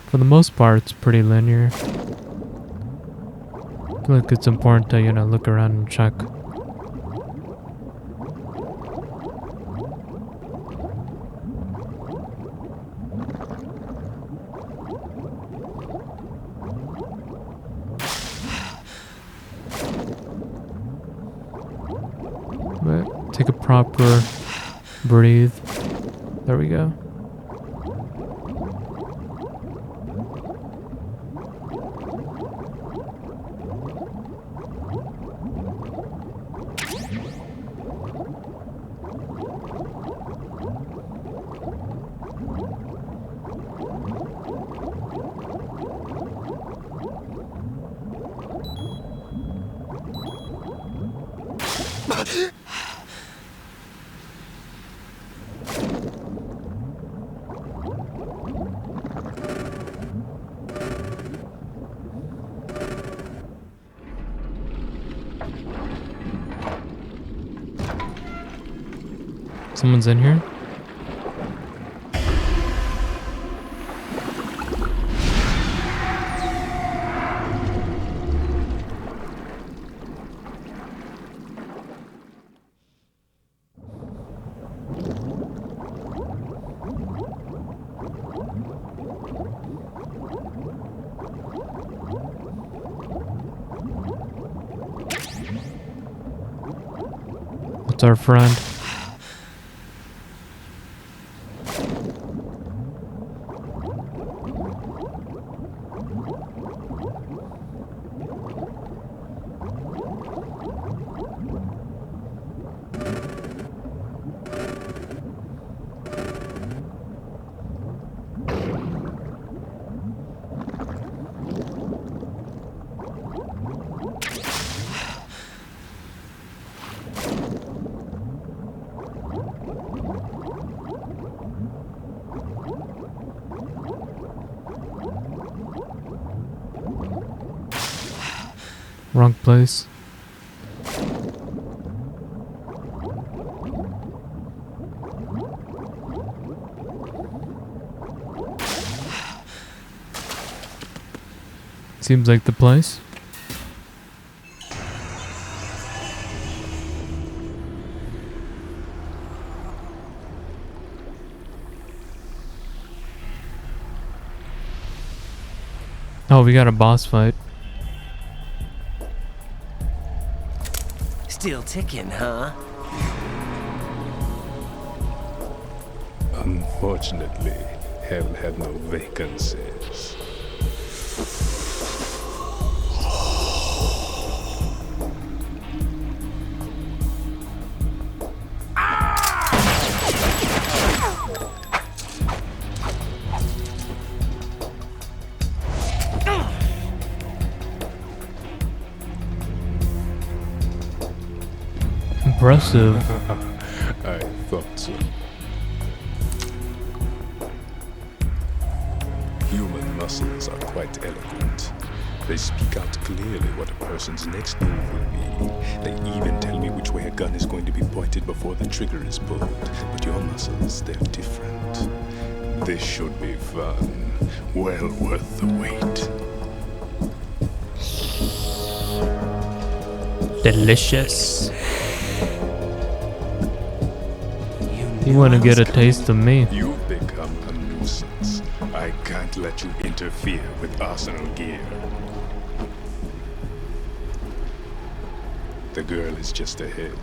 For the most part, it's pretty linear. I feel like it's important to, you know, look around and check. But take a proper breathe. There we go. Someone's in here? It's our friend. Wrong place. Seems like the place. Oh, we got a boss fight. Still ticking, huh? Unfortunately, hell had no vacancies. Impressive. I thought so. Human muscles are quite eloquent. They speak out clearly what a person's next move will be. They even tell me which way a gun is going to be pointed before the trigger is pulled. But your muscles, they're different. This should be fun. Well worth the wait. Delicious. You want to get a taste of me? You've become a nuisance. I can't let you interfere with Arsenal gear. The girl is just ahead.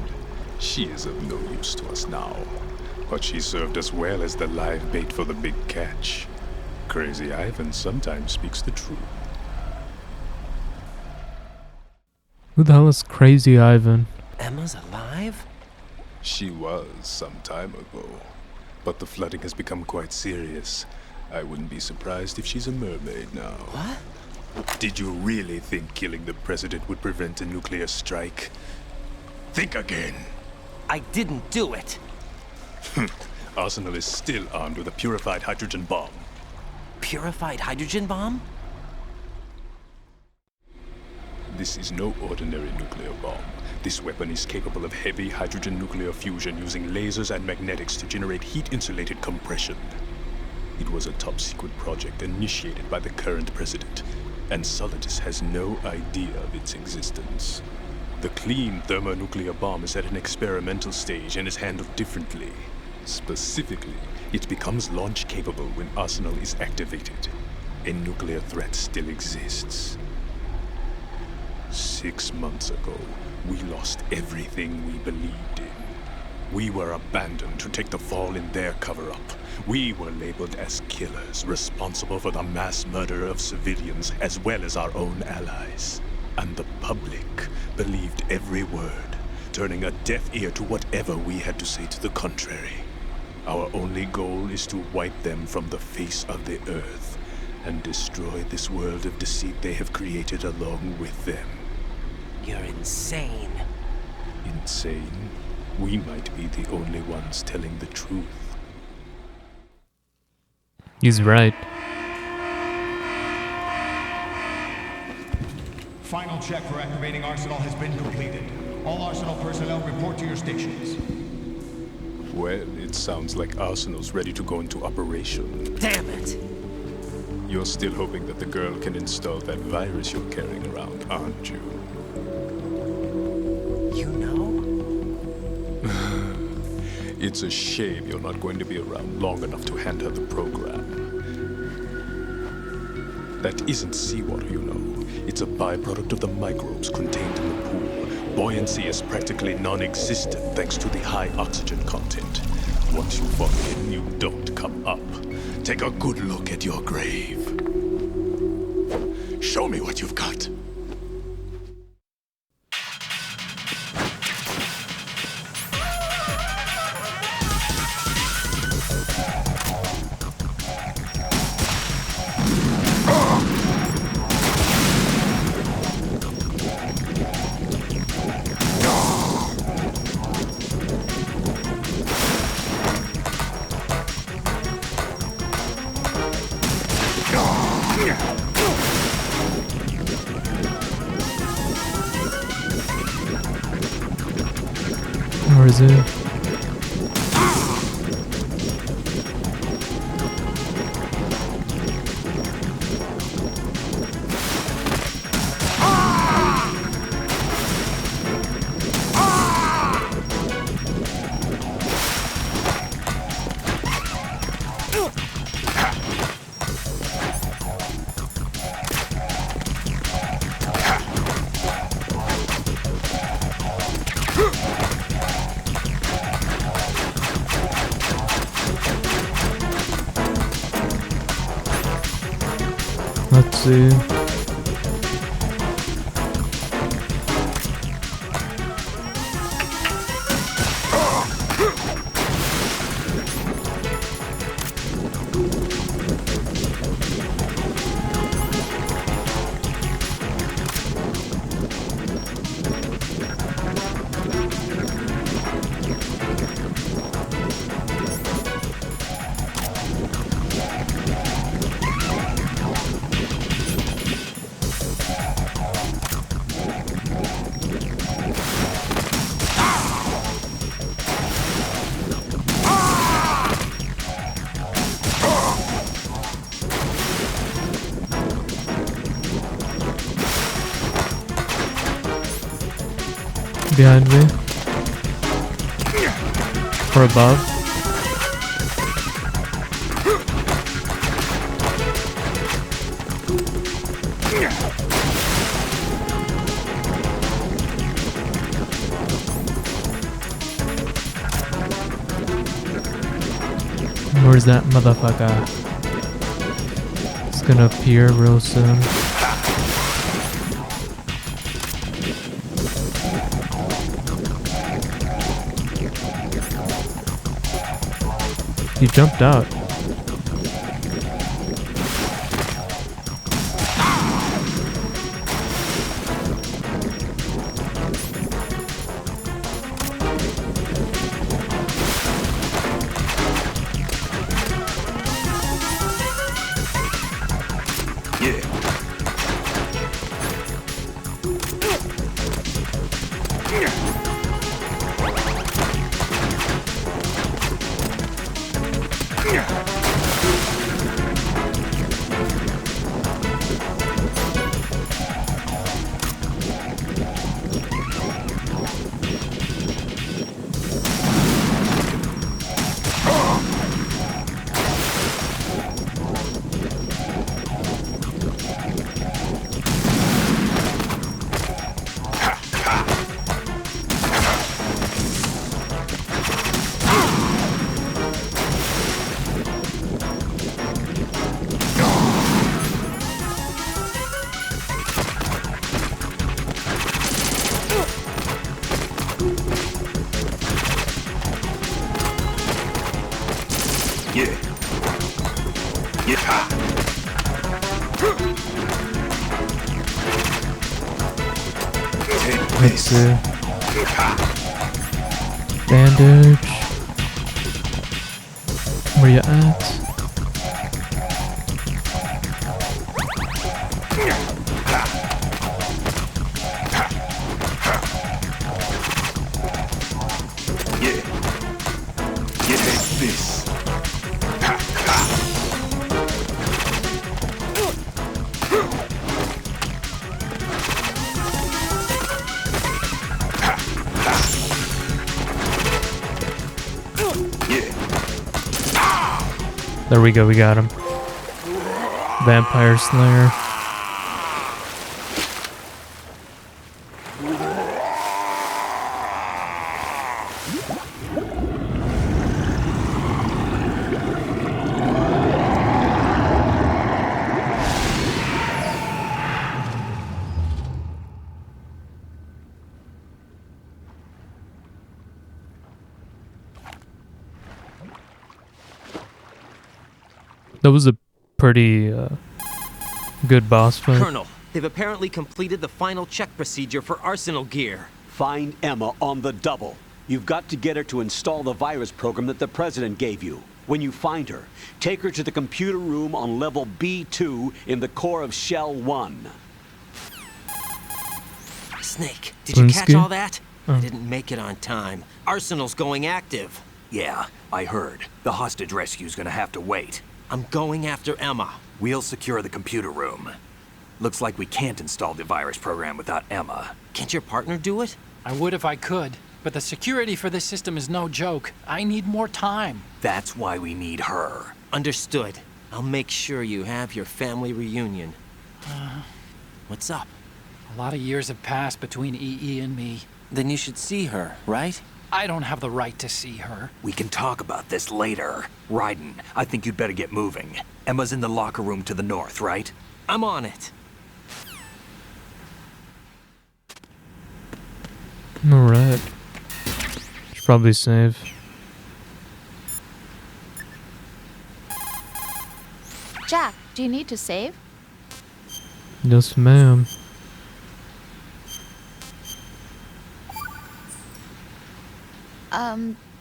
She is of no use to us now. But she served us well as the live bait for the big catch. Crazy Ivan sometimes speaks the truth. Who the hell is Crazy Ivan? Emma's alive? She was some time ago. But the flooding has become quite serious. I wouldn't be surprised if she's a mermaid now. What? Did you really think killing the president would prevent a nuclear strike? Think again. I didn't do it. Arsenal is still armed with a purified hydrogen bomb. Purified hydrogen bomb? This is no ordinary nuclear bomb. This weapon is capable of heavy hydrogen nuclear fusion using lasers and magnetics to generate heat-insulated compression. It was a top-secret project initiated by the current president, and Solidus has no idea of its existence. The clean thermonuclear bomb is at an experimental stage and is handled differently. Specifically, it becomes launch-capable when Arsenal is activated. A nuclear threat still exists. 6 months ago, we lost everything we believed in. We were abandoned to take the fall in their cover-up. We were labeled as killers, responsible for the mass murder of civilians as well as our own allies. And the public believed every word, turning a deaf ear to whatever we had to say to the contrary. Our only goal is to wipe them from the face of the earth and destroy this world of deceit they have created along with them. You're insane. Insane? We might be the only ones telling the truth. He's right. Final check for activating Arsenal has been completed. All Arsenal personnel report to your stations. Well, it sounds like Arsenal's ready to go into operation. Damn it! You're still hoping that the girl can install that virus you're carrying around, aren't you? You know? It's a shame you're not going to be around long enough to hand her the program. That isn't seawater, you know. It's a byproduct of the microbes contained in the pool. Buoyancy is practically non-existent thanks to the high oxygen content. Once you fall in, you don't come up. Take a good look at your grave. Show me what you've got. Or is it? Let's see. Behind me. Or above. Where's that motherfucker? It's gonna appear real soon. He jumped out. Yeah. Yeah. Let's see. Bandage. Where you at? There we go, we got him. Vampire Slayer. That was a pretty good boss fight. Colonel, they've apparently completed the final check procedure for arsenal gear. Find Emma on the double. You've got to get her to install the virus program that the President gave you. When you find her, take her to the computer room on level B2 in the core of Shell 1. Snake, did you catch Blinsky? all that? I didn't make it on time. Arsenal's going active. Yeah, I heard. The hostage rescue's gonna have to wait. I'm going after Emma. We'll secure the computer room. Looks like we can't install the virus program without Emma. Can't your partner do it? I would if I could, but the security for this system is no joke. I need more time. That's why we need her. Understood. I'll make sure you have your family reunion. What's up? A lot of years have passed between EE and me. Then you should see her, right? I don't have the right to see her. We can talk about this later. Raiden, I think you'd better get moving. Emma's in the locker room to the north, right? I'm on it. Alright. Should probably save. Jack, do you need to save? Yes, ma'am.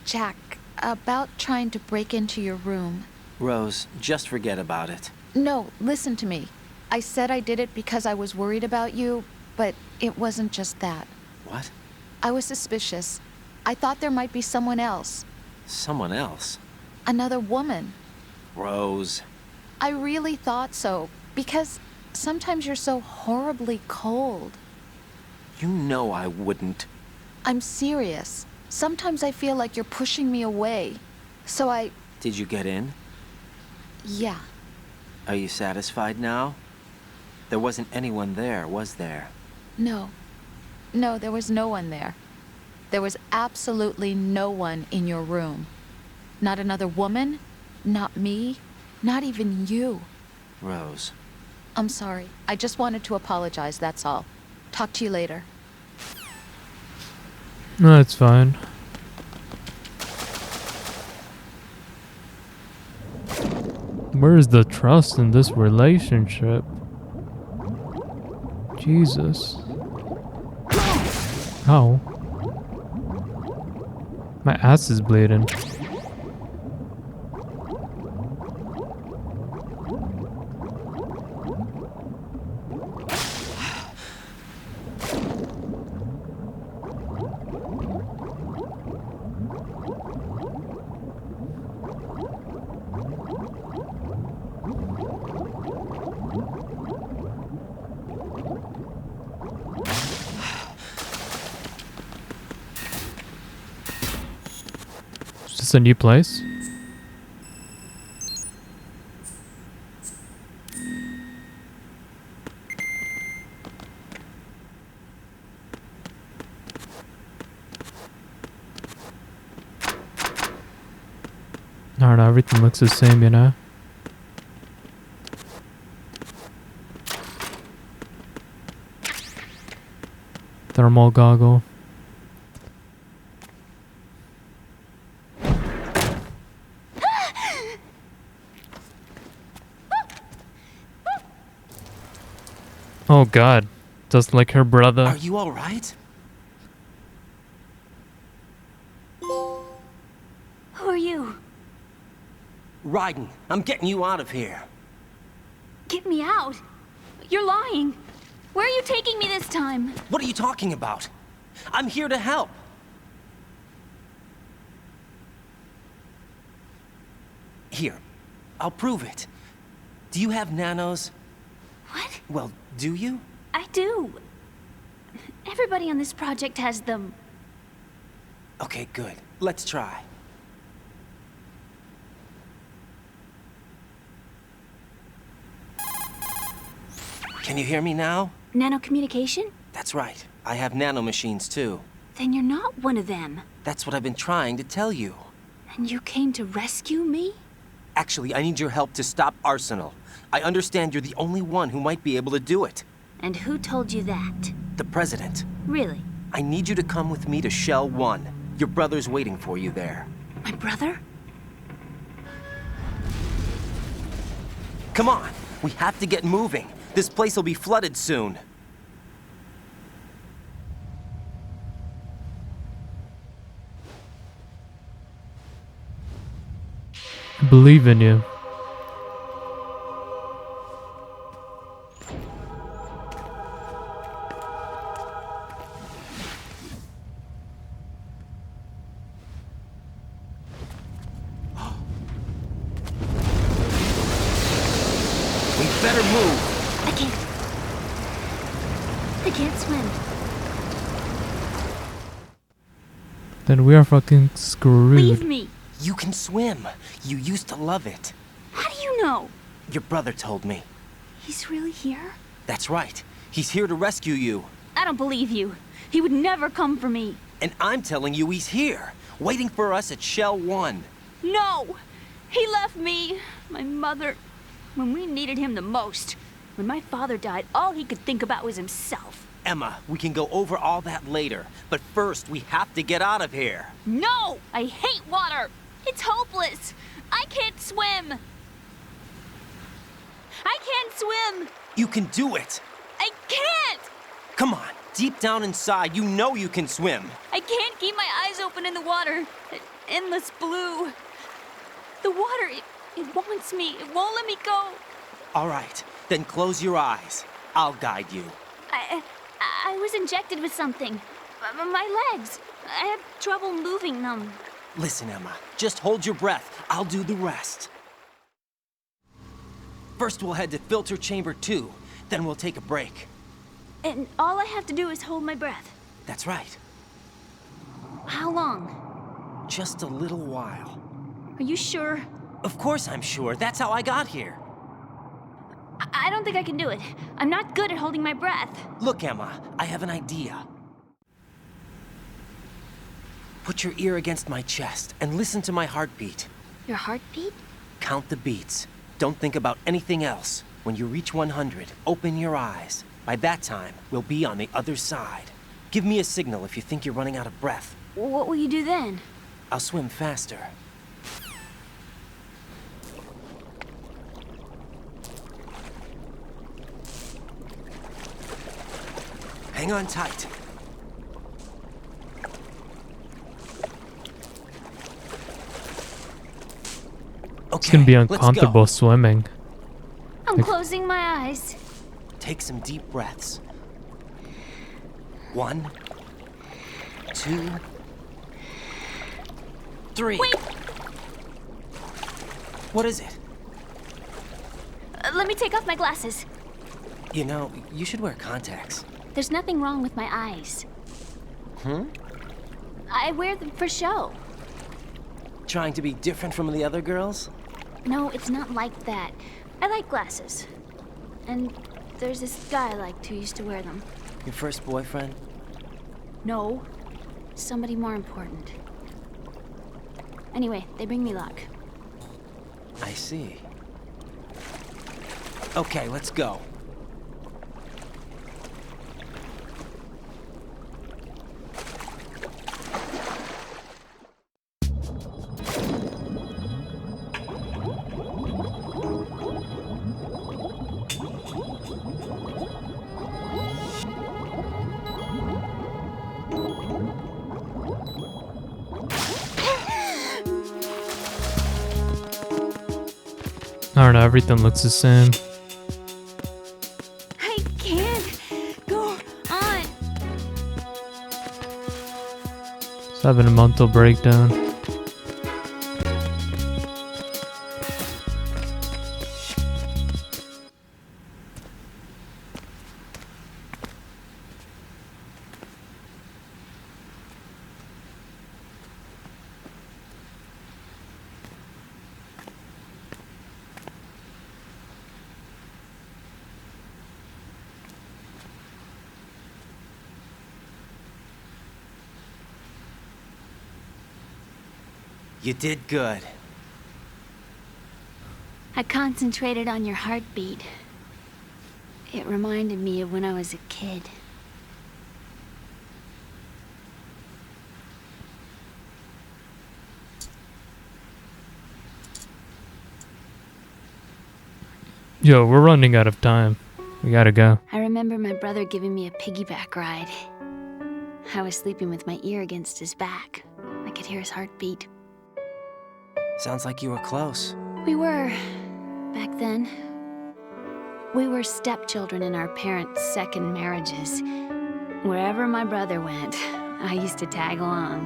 Jack, about trying to break into your room. Rose, just forget about it. No, listen to me. I said I did it because I was worried about you, but it wasn't just that. What? I was suspicious. I thought there might be someone else. Someone else? Another woman. Rose. I really thought so, because sometimes you're so horribly cold. You know I wouldn't. I'm serious. Sometimes I feel like you're pushing me away. So I... Did you get in? Yeah. Are you satisfied now? There wasn't anyone there, was there? No. No, there was no one there. There was absolutely no one in your room. Not another woman, not me, not even you. Rose. I'm sorry. I just wanted to apologize, that's all. Talk to you later. No, it's fine. Where is the trust in this relationship? Jesus. How? My ass is bleeding. Is this a new place? I don't know, everything looks the same, you know? Thermal goggle. Oh god. Just like her brother. Are you all right? Who are you? Raiden, I'm getting you out of here. Get me out. You're lying. Where are you taking me this time? What are you talking about? I'm here to help. Here, I'll prove it. Do you have nanos? What? Well, do you? I do. Everybody on this project has them. Okay, good. Let's try. Can you hear me now? Nanocommunication? That's right. I have nanomachines too. Then you're not one of them. That's what I've been trying to tell you. And you came to rescue me? Actually, I need your help to stop Arsenal. I understand you're the only one who might be able to do it. And who told you that? The President. Really? I need you to come with me to Shell 1. Your brother's waiting for you there. My brother? Come on! We have to get moving. This place will be flooded soon. I believe in you. We better move. I can't swim. Then we are fucking screwed. Leave me. You can swim. You used to love it. How do you know? Your brother told me. He's really here? That's right. He's here to rescue you. I don't believe you. He would never come for me. And I'm telling you he's here, waiting for us at Shell 1. No! He left me, my mother, when we needed him the most. When my father died, all he could think about was himself. Emma, we can go over all that later. But first, we have to get out of here. No! I hate water! It's hopeless! I can't swim! I can't swim! You can do it. I can't! Come on, deep down inside, you know you can swim. I can't keep my eyes open in the water. Endless blue. The water, it wants me. It won't let me go. All right, then close your eyes. I'll guide you. I was injected with something. My legs. I have trouble moving them. Listen, Emma, just hold your breath. I'll do the rest. First, we'll head to filter chamber 2. Then we'll take a break. And all I have to do is hold my breath. That's right. How long? Just a little while. Are you sure? Of course I'm sure. That's how I got here. I don't think I can do it. I'm not good at holding my breath. Look, Emma, I have an idea. Put your ear against my chest and listen to my heartbeat. Your heartbeat? Count the beats. Don't think about anything else. When you reach 100, open your eyes. By that time, we'll be on the other side. Give me a signal if you think you're running out of breath. What will you do then? I'll swim faster. Hang on tight. It's gonna be let's uncomfortable go. swimming. I'm closing my eyes. Take some deep breaths. 1, 2, 3. Wait! What is it? Let me take off my glasses. You know, you should wear contacts. There's nothing wrong with my eyes. I wear them for show. Trying to be different from the other girls? No, it's not like that. I like glasses. And there's this guy I liked who used to wear them. Your first boyfriend? No. Somebody more important. Anyway, they bring me luck. I see. Okay, let's go. I don't know, everything looks the same. I can't go on. Just having a mental breakdown. You did good. I concentrated on your heartbeat. It reminded me of when I was a kid. Yo, we're running out of time. We gotta go. I remember my brother giving me a piggyback ride. I was sleeping with my ear against his back. I could hear his heartbeat. Sounds like you were close. We were, back then. We were stepchildren in our parents' second marriages. Wherever my brother went, I used to tag along.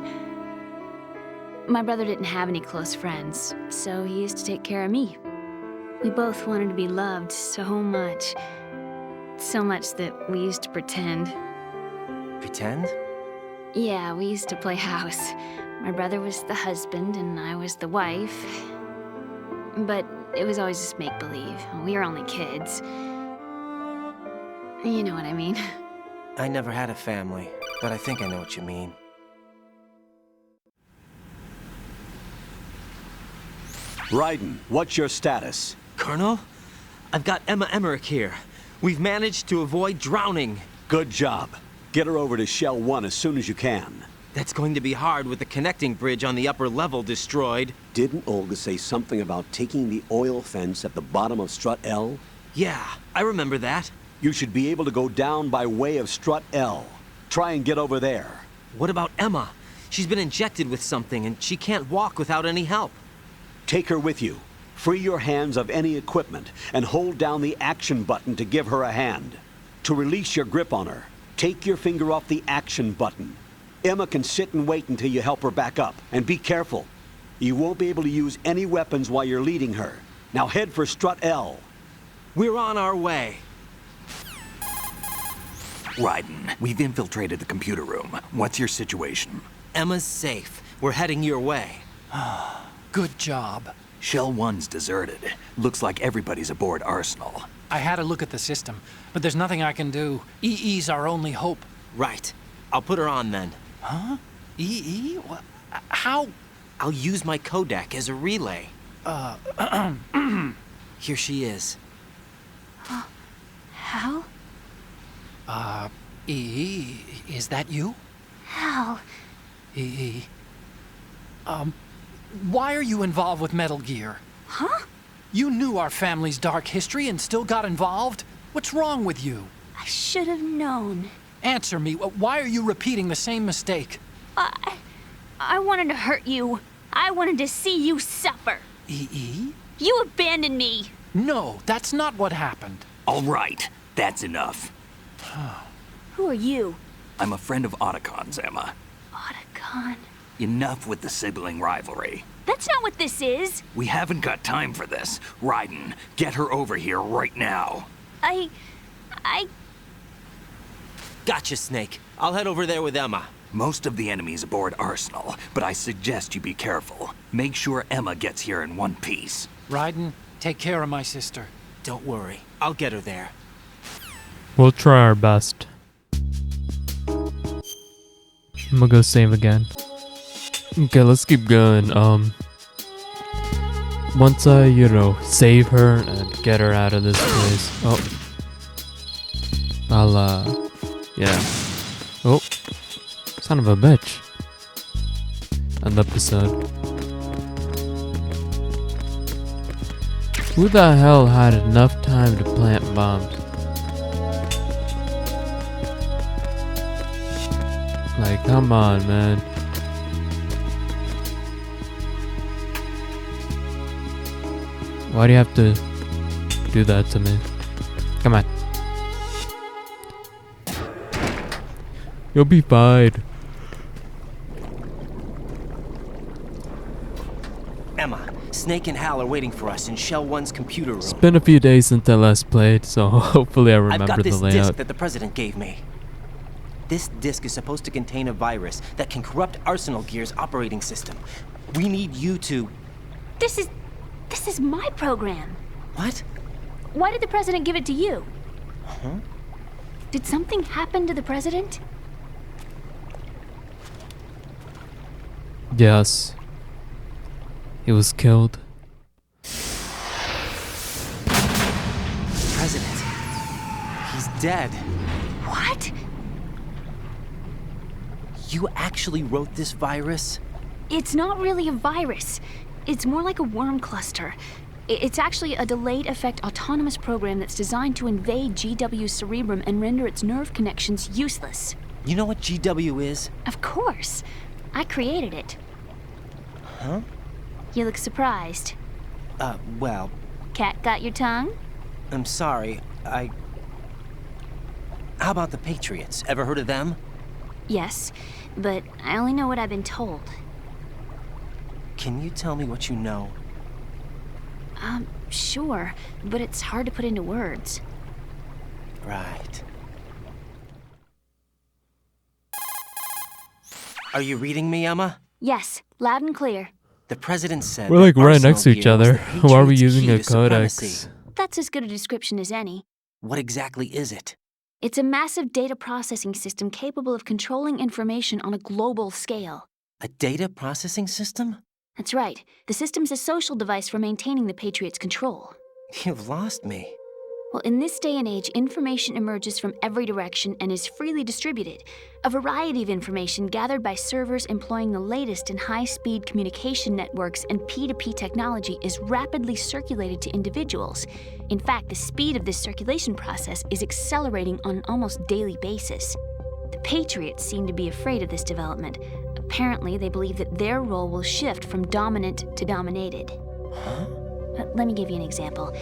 My brother didn't have any close friends, so he used to take care of me. We both wanted to be loved so much. So much that we used to pretend. Pretend? Yeah, we used to play house. My brother was the husband and I was the wife. But it was always just make-believe. We were only kids. You know what I mean. I never had a family, but I think I know what you mean. Raiden, what's your status? Colonel, I've got Emma Emmerich here. We've managed to avoid drowning. Good job. Get her over to Shell 1 as soon as you can. That's going to be hard with the connecting bridge on the upper level destroyed. Didn't Olga say something about taking the oil fence at the bottom of Strut L? Yeah, I remember that. You should be able to go down by way of Strut L. Try and get over there. What about Emma? She's been injected with something and she can't walk without any help. Take her with you. Free your hands of any equipment and hold down the action button to give her a hand. To release your grip on her, take your finger off the action button. Emma can sit and wait until you help her back up. And be careful. You won't be able to use any weapons while you're leading her. Now head for Strut L. We're on our way. Raiden, we've infiltrated the computer room. What's your situation? Emma's safe. We're heading your way. Good job. Shell 1's deserted. Looks like everybody's aboard Arsenal. I had a look at the system, but there's nothing I can do. EE's our only hope. Right. I'll put her on then. Huh? EE? What? How? I'll use my codec as a relay. Here she is. How? EE, is that you? How? EE. Why are you involved with Metal Gear? Huh? You knew our family's dark history and still got involved? What's wrong with you? I should have known. Answer me. Why are you repeating the same mistake? I wanted to hurt you. I wanted to see you suffer. EE? You abandoned me. No, that's not what happened. All right, that's enough. Who are you? I'm a friend of Otacon's, Emma. Otacon? Enough with the sibling rivalry. That's not what this is. We haven't got time for this. Raiden, get her over here right now. I... Gotcha, Snake. I'll head over there with Emma. Most of the enemy's aboard Arsenal, but I suggest you be careful. Make sure Emma gets here in one piece. Raiden, take care of my sister. Don't worry. I'll get her there. We'll try our best. I'm gonna go save again. Okay, let's keep going. Once I, save her and get her out of this place. I'll, yeah. Oh, son of a bitch. End episode. Who the hell had enough time to plant bombs? Like, come on, man. Why do you have to do that to me? Come on. You'll be fine. Emma, Snake and Hal are waiting for us in Shell 1's computer room. It's been a few days since I last played, so hopefully I remember I've got this the layout. disk that the president gave me. This disk is supposed to contain a virus that can corrupt Arsenal Gear's operating system. We need you to... This is my program. What? Why did the president give it to you? Huh? Did something happen to the president? Yes. He was killed. President. He's dead. What? You actually wrote this virus? It's not really a virus. It's more like a worm cluster. It's actually a delayed effect autonomous program that's designed to invade GW's cerebrum and render its nerve connections useless. You know what GW is? Of course. I created it. Huh? You look surprised. Well... Cat got your tongue? I'm sorry, How about the Patriots? Ever heard of them? Yes, but I only know what I've been told. Can you tell me what you know? Sure, but it's hard to put into words. Right. Are you reading me, Emma? Yes, loud and clear. The president said We're like that right Arsenal next to each Gear was other. the Why are we Patriots' using key a to supremacy. codex? That's as good a description as any. What exactly is it? It's a massive data processing system capable of controlling information on a global scale. A data processing system? That's right. The system's a social device for maintaining the Patriots' control. You've lost me. Well, in this day and age, information emerges from every direction and is freely distributed. A variety of information gathered by servers employing the latest in high-speed communication networks and P2P technology is rapidly circulated to individuals. In fact, the speed of this circulation process is accelerating on an almost daily basis. The Patriots seem to be afraid of this development. Apparently, they believe that their role will shift from dominant to dominated. Huh? Let me give you an example.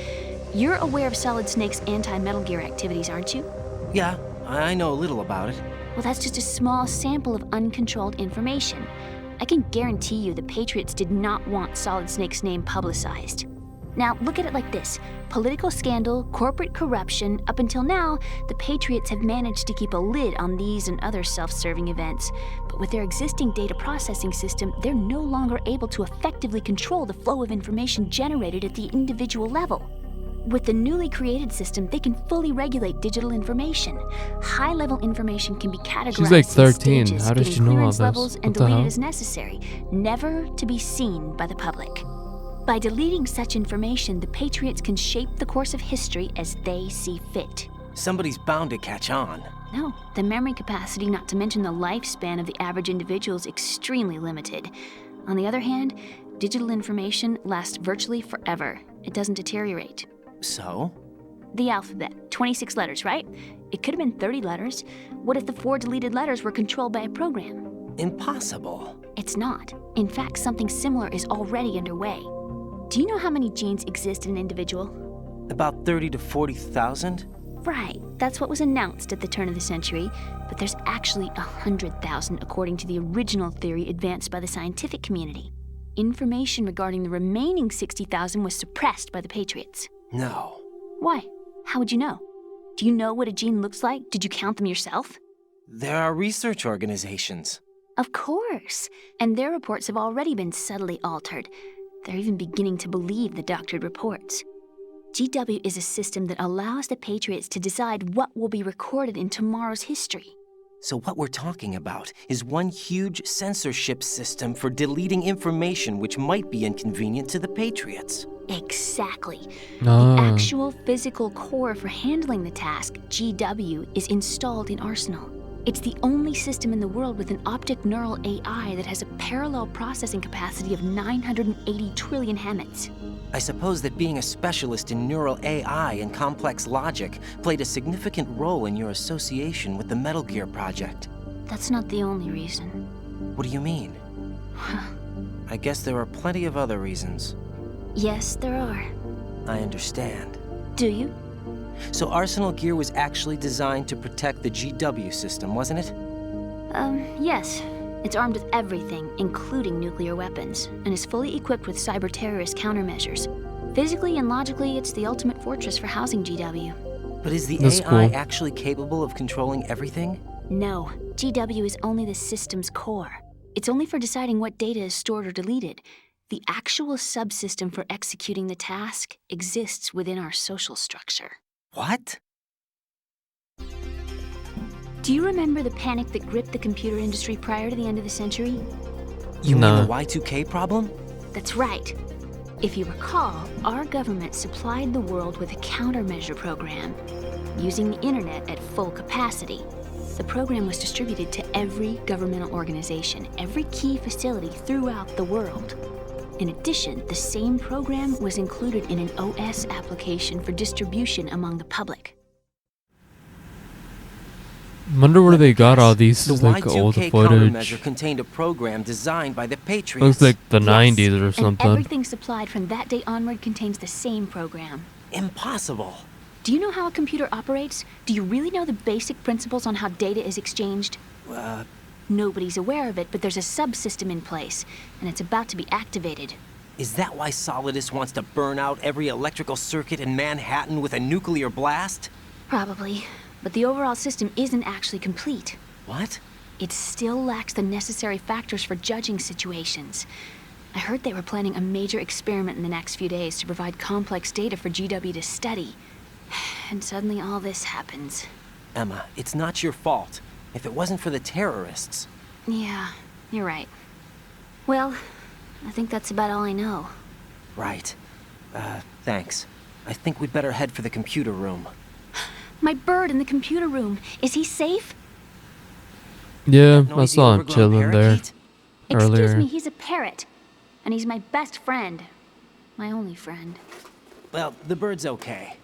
You're aware of Solid Snake's anti-Metal Gear activities, aren't you? Yeah, I know a little about it. Well, that's just a small sample of uncontrolled information. I can guarantee you the Patriots did not want Solid Snake's name publicized. Now, look at it like this. Political scandal, corporate corruption, up until now, the Patriots have managed to keep a lid on these and other self-serving events. But with their existing data processing system, they're no longer able to effectively control the flow of information generated at the individual level. With the newly created system, they can fully regulate digital information. High-level information can be categorized She's like 13. in stages, How does getting she know all clearance this? levels What and the deleted hell? as necessary, never to be seen by the public. By deleting such information, the Patriots can shape the course of history as they see fit. Somebody's bound to catch on. No, the memory capacity, not to mention the lifespan of the average individual, is extremely limited. On the other hand, digital information lasts virtually forever. It doesn't deteriorate. So? The alphabet, 26 letters, right? It could have been 30 letters. What if the 4 deleted letters were controlled by a program? Impossible. It's not. In fact, something similar is already underway. Do you know how many genes exist in an individual? About 30 to 40,000? Right, that's what was announced at the turn of the century, but there's actually 100,000 according to the original theory advanced by the scientific community. Information regarding the remaining 60,000 was suppressed by the Patriots. No. Why? How would you know? Do you know what a gene looks like? Did you count them yourself? There are research organizations. Of course, and their reports have already been subtly altered. They're even beginning to believe the doctored reports. GW is a system that allows the Patriots to decide what will be recorded in tomorrow's history. So what we're talking about is one huge censorship system for deleting information which might be inconvenient to the Patriots. Exactly. Ah. The actual physical core for handling the task, GW, is installed in Arsenal. It's the only system in the world with an optic neural AI that has a parallel processing capacity of 980 trillion Hammets. I suppose that being a specialist in neural AI and complex logic played a significant role in your association with the Metal Gear project. That's not the only reason. What do you mean? I guess there are plenty of other reasons. Yes, there are. I understand. Do you? So Arsenal gear was actually designed to protect the GW system, wasn't it? Yes. It's armed with everything, including nuclear weapons, and is fully equipped with cyber-terrorist countermeasures. Physically and logically, it's the ultimate fortress for housing GW. But is the That's AI cool. actually capable of controlling everything? No, GW is only the system's core. It's only for deciding what data is stored or deleted. The actual subsystem for executing the task exists within our social structure. What? Do you remember the panic that gripped the computer industry prior to the end of the century? You No. mean the Y2K problem? That's right. If you recall, our government supplied the world with a countermeasure program, using the internet at full capacity. The program was distributed to every governmental organization, every key facility throughout the world. In addition, the same program was included in an OS application for distribution among the public. Wonder where they got all these The like old Y2K footage. countermeasure contained a program designed by the Patriots. Looks like the Yes, 90s or and something. everything supplied from that day onward contains the same program. Impossible. Do you know how a computer operates? Do you really know the basic principles on how data is exchanged? Nobody's aware of it, but there's a subsystem in place, and it's about to be activated. Is that why Solidus wants to burn out every electrical circuit in Manhattan with a nuclear blast? Probably, but the overall system isn't actually complete. What? It still lacks the necessary factors for judging situations. I heard they were planning a major experiment in the next few days to provide complex data for GW to study. And suddenly all this happens. Emma, it's not your fault. If it wasn't for the terrorists. Yeah, you're right. Well, I think that's about all I know. Right. Thanks. I think we'd better head for the computer room. My bird in the computer room. Is he safe? Yeah, I Noisy, saw him overgrown chilling there parakeet? Excuse earlier. me, he's a parrot. And he's my best friend. My only friend. Well, the bird's okay.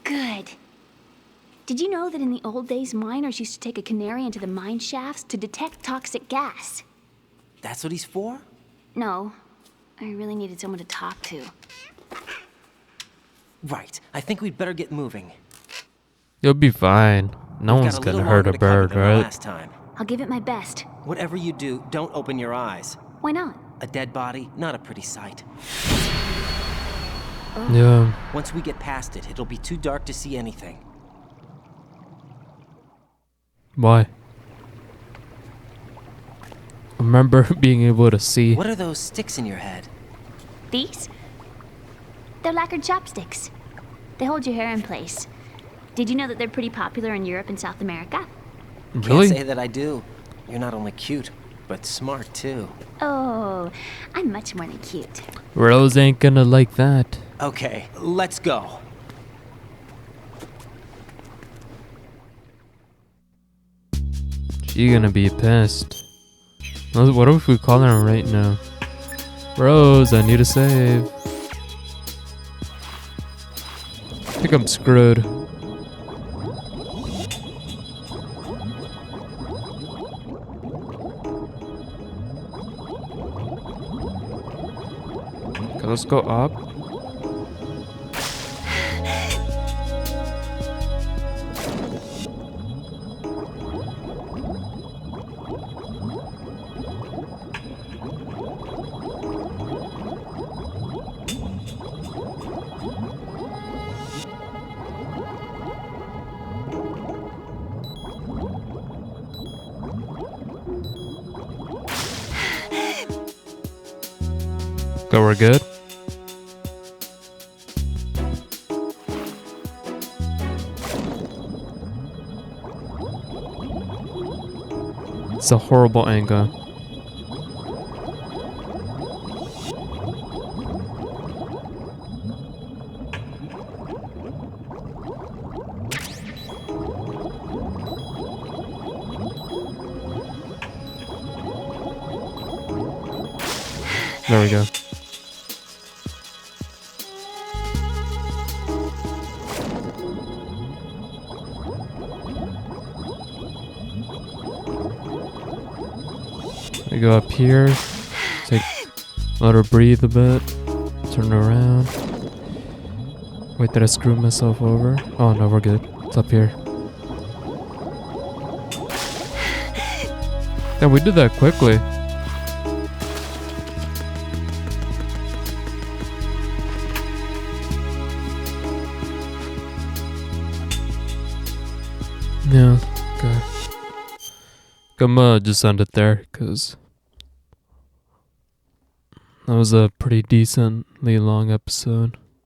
Good. Did you know that in the old days, miners used to take a canary into the mine shafts to detect toxic gas? That's what he's for? No. I really needed someone to talk to. Right. I think we'd better get moving. You'll be fine. No We've one's got a gonna little hurt longer a to cover bird, than the right? last time. I'll give it my best. Whatever you do, don't open your eyes. Why not? A dead body, not a pretty sight. Yeah. Once we get past it, it'll be too dark to see anything. Why? I remember being able to see. What are those sticks in your head? These? They're lacquered chopsticks. They hold your hair in place. Did you know that they're pretty popular in Europe and South America? Really? Can't say that I do. You're not only cute, but smart too. Oh, I'm much more than cute. Rose ain't gonna like that. Okay, let's go. She gonna be pissed. What if we call her right now? Rose, I need a save. I think I'm screwed. Okay, let's go up. Okay, we're good. It's a horrible angle. There we go. We go up here, let her breathe a bit, turn around. Wait, did I screw myself over? Oh no, we're good. It's up here. Yeah, we did that quickly. Yeah, okay. I'm gonna just end it there, because that was a pretty decently long episode.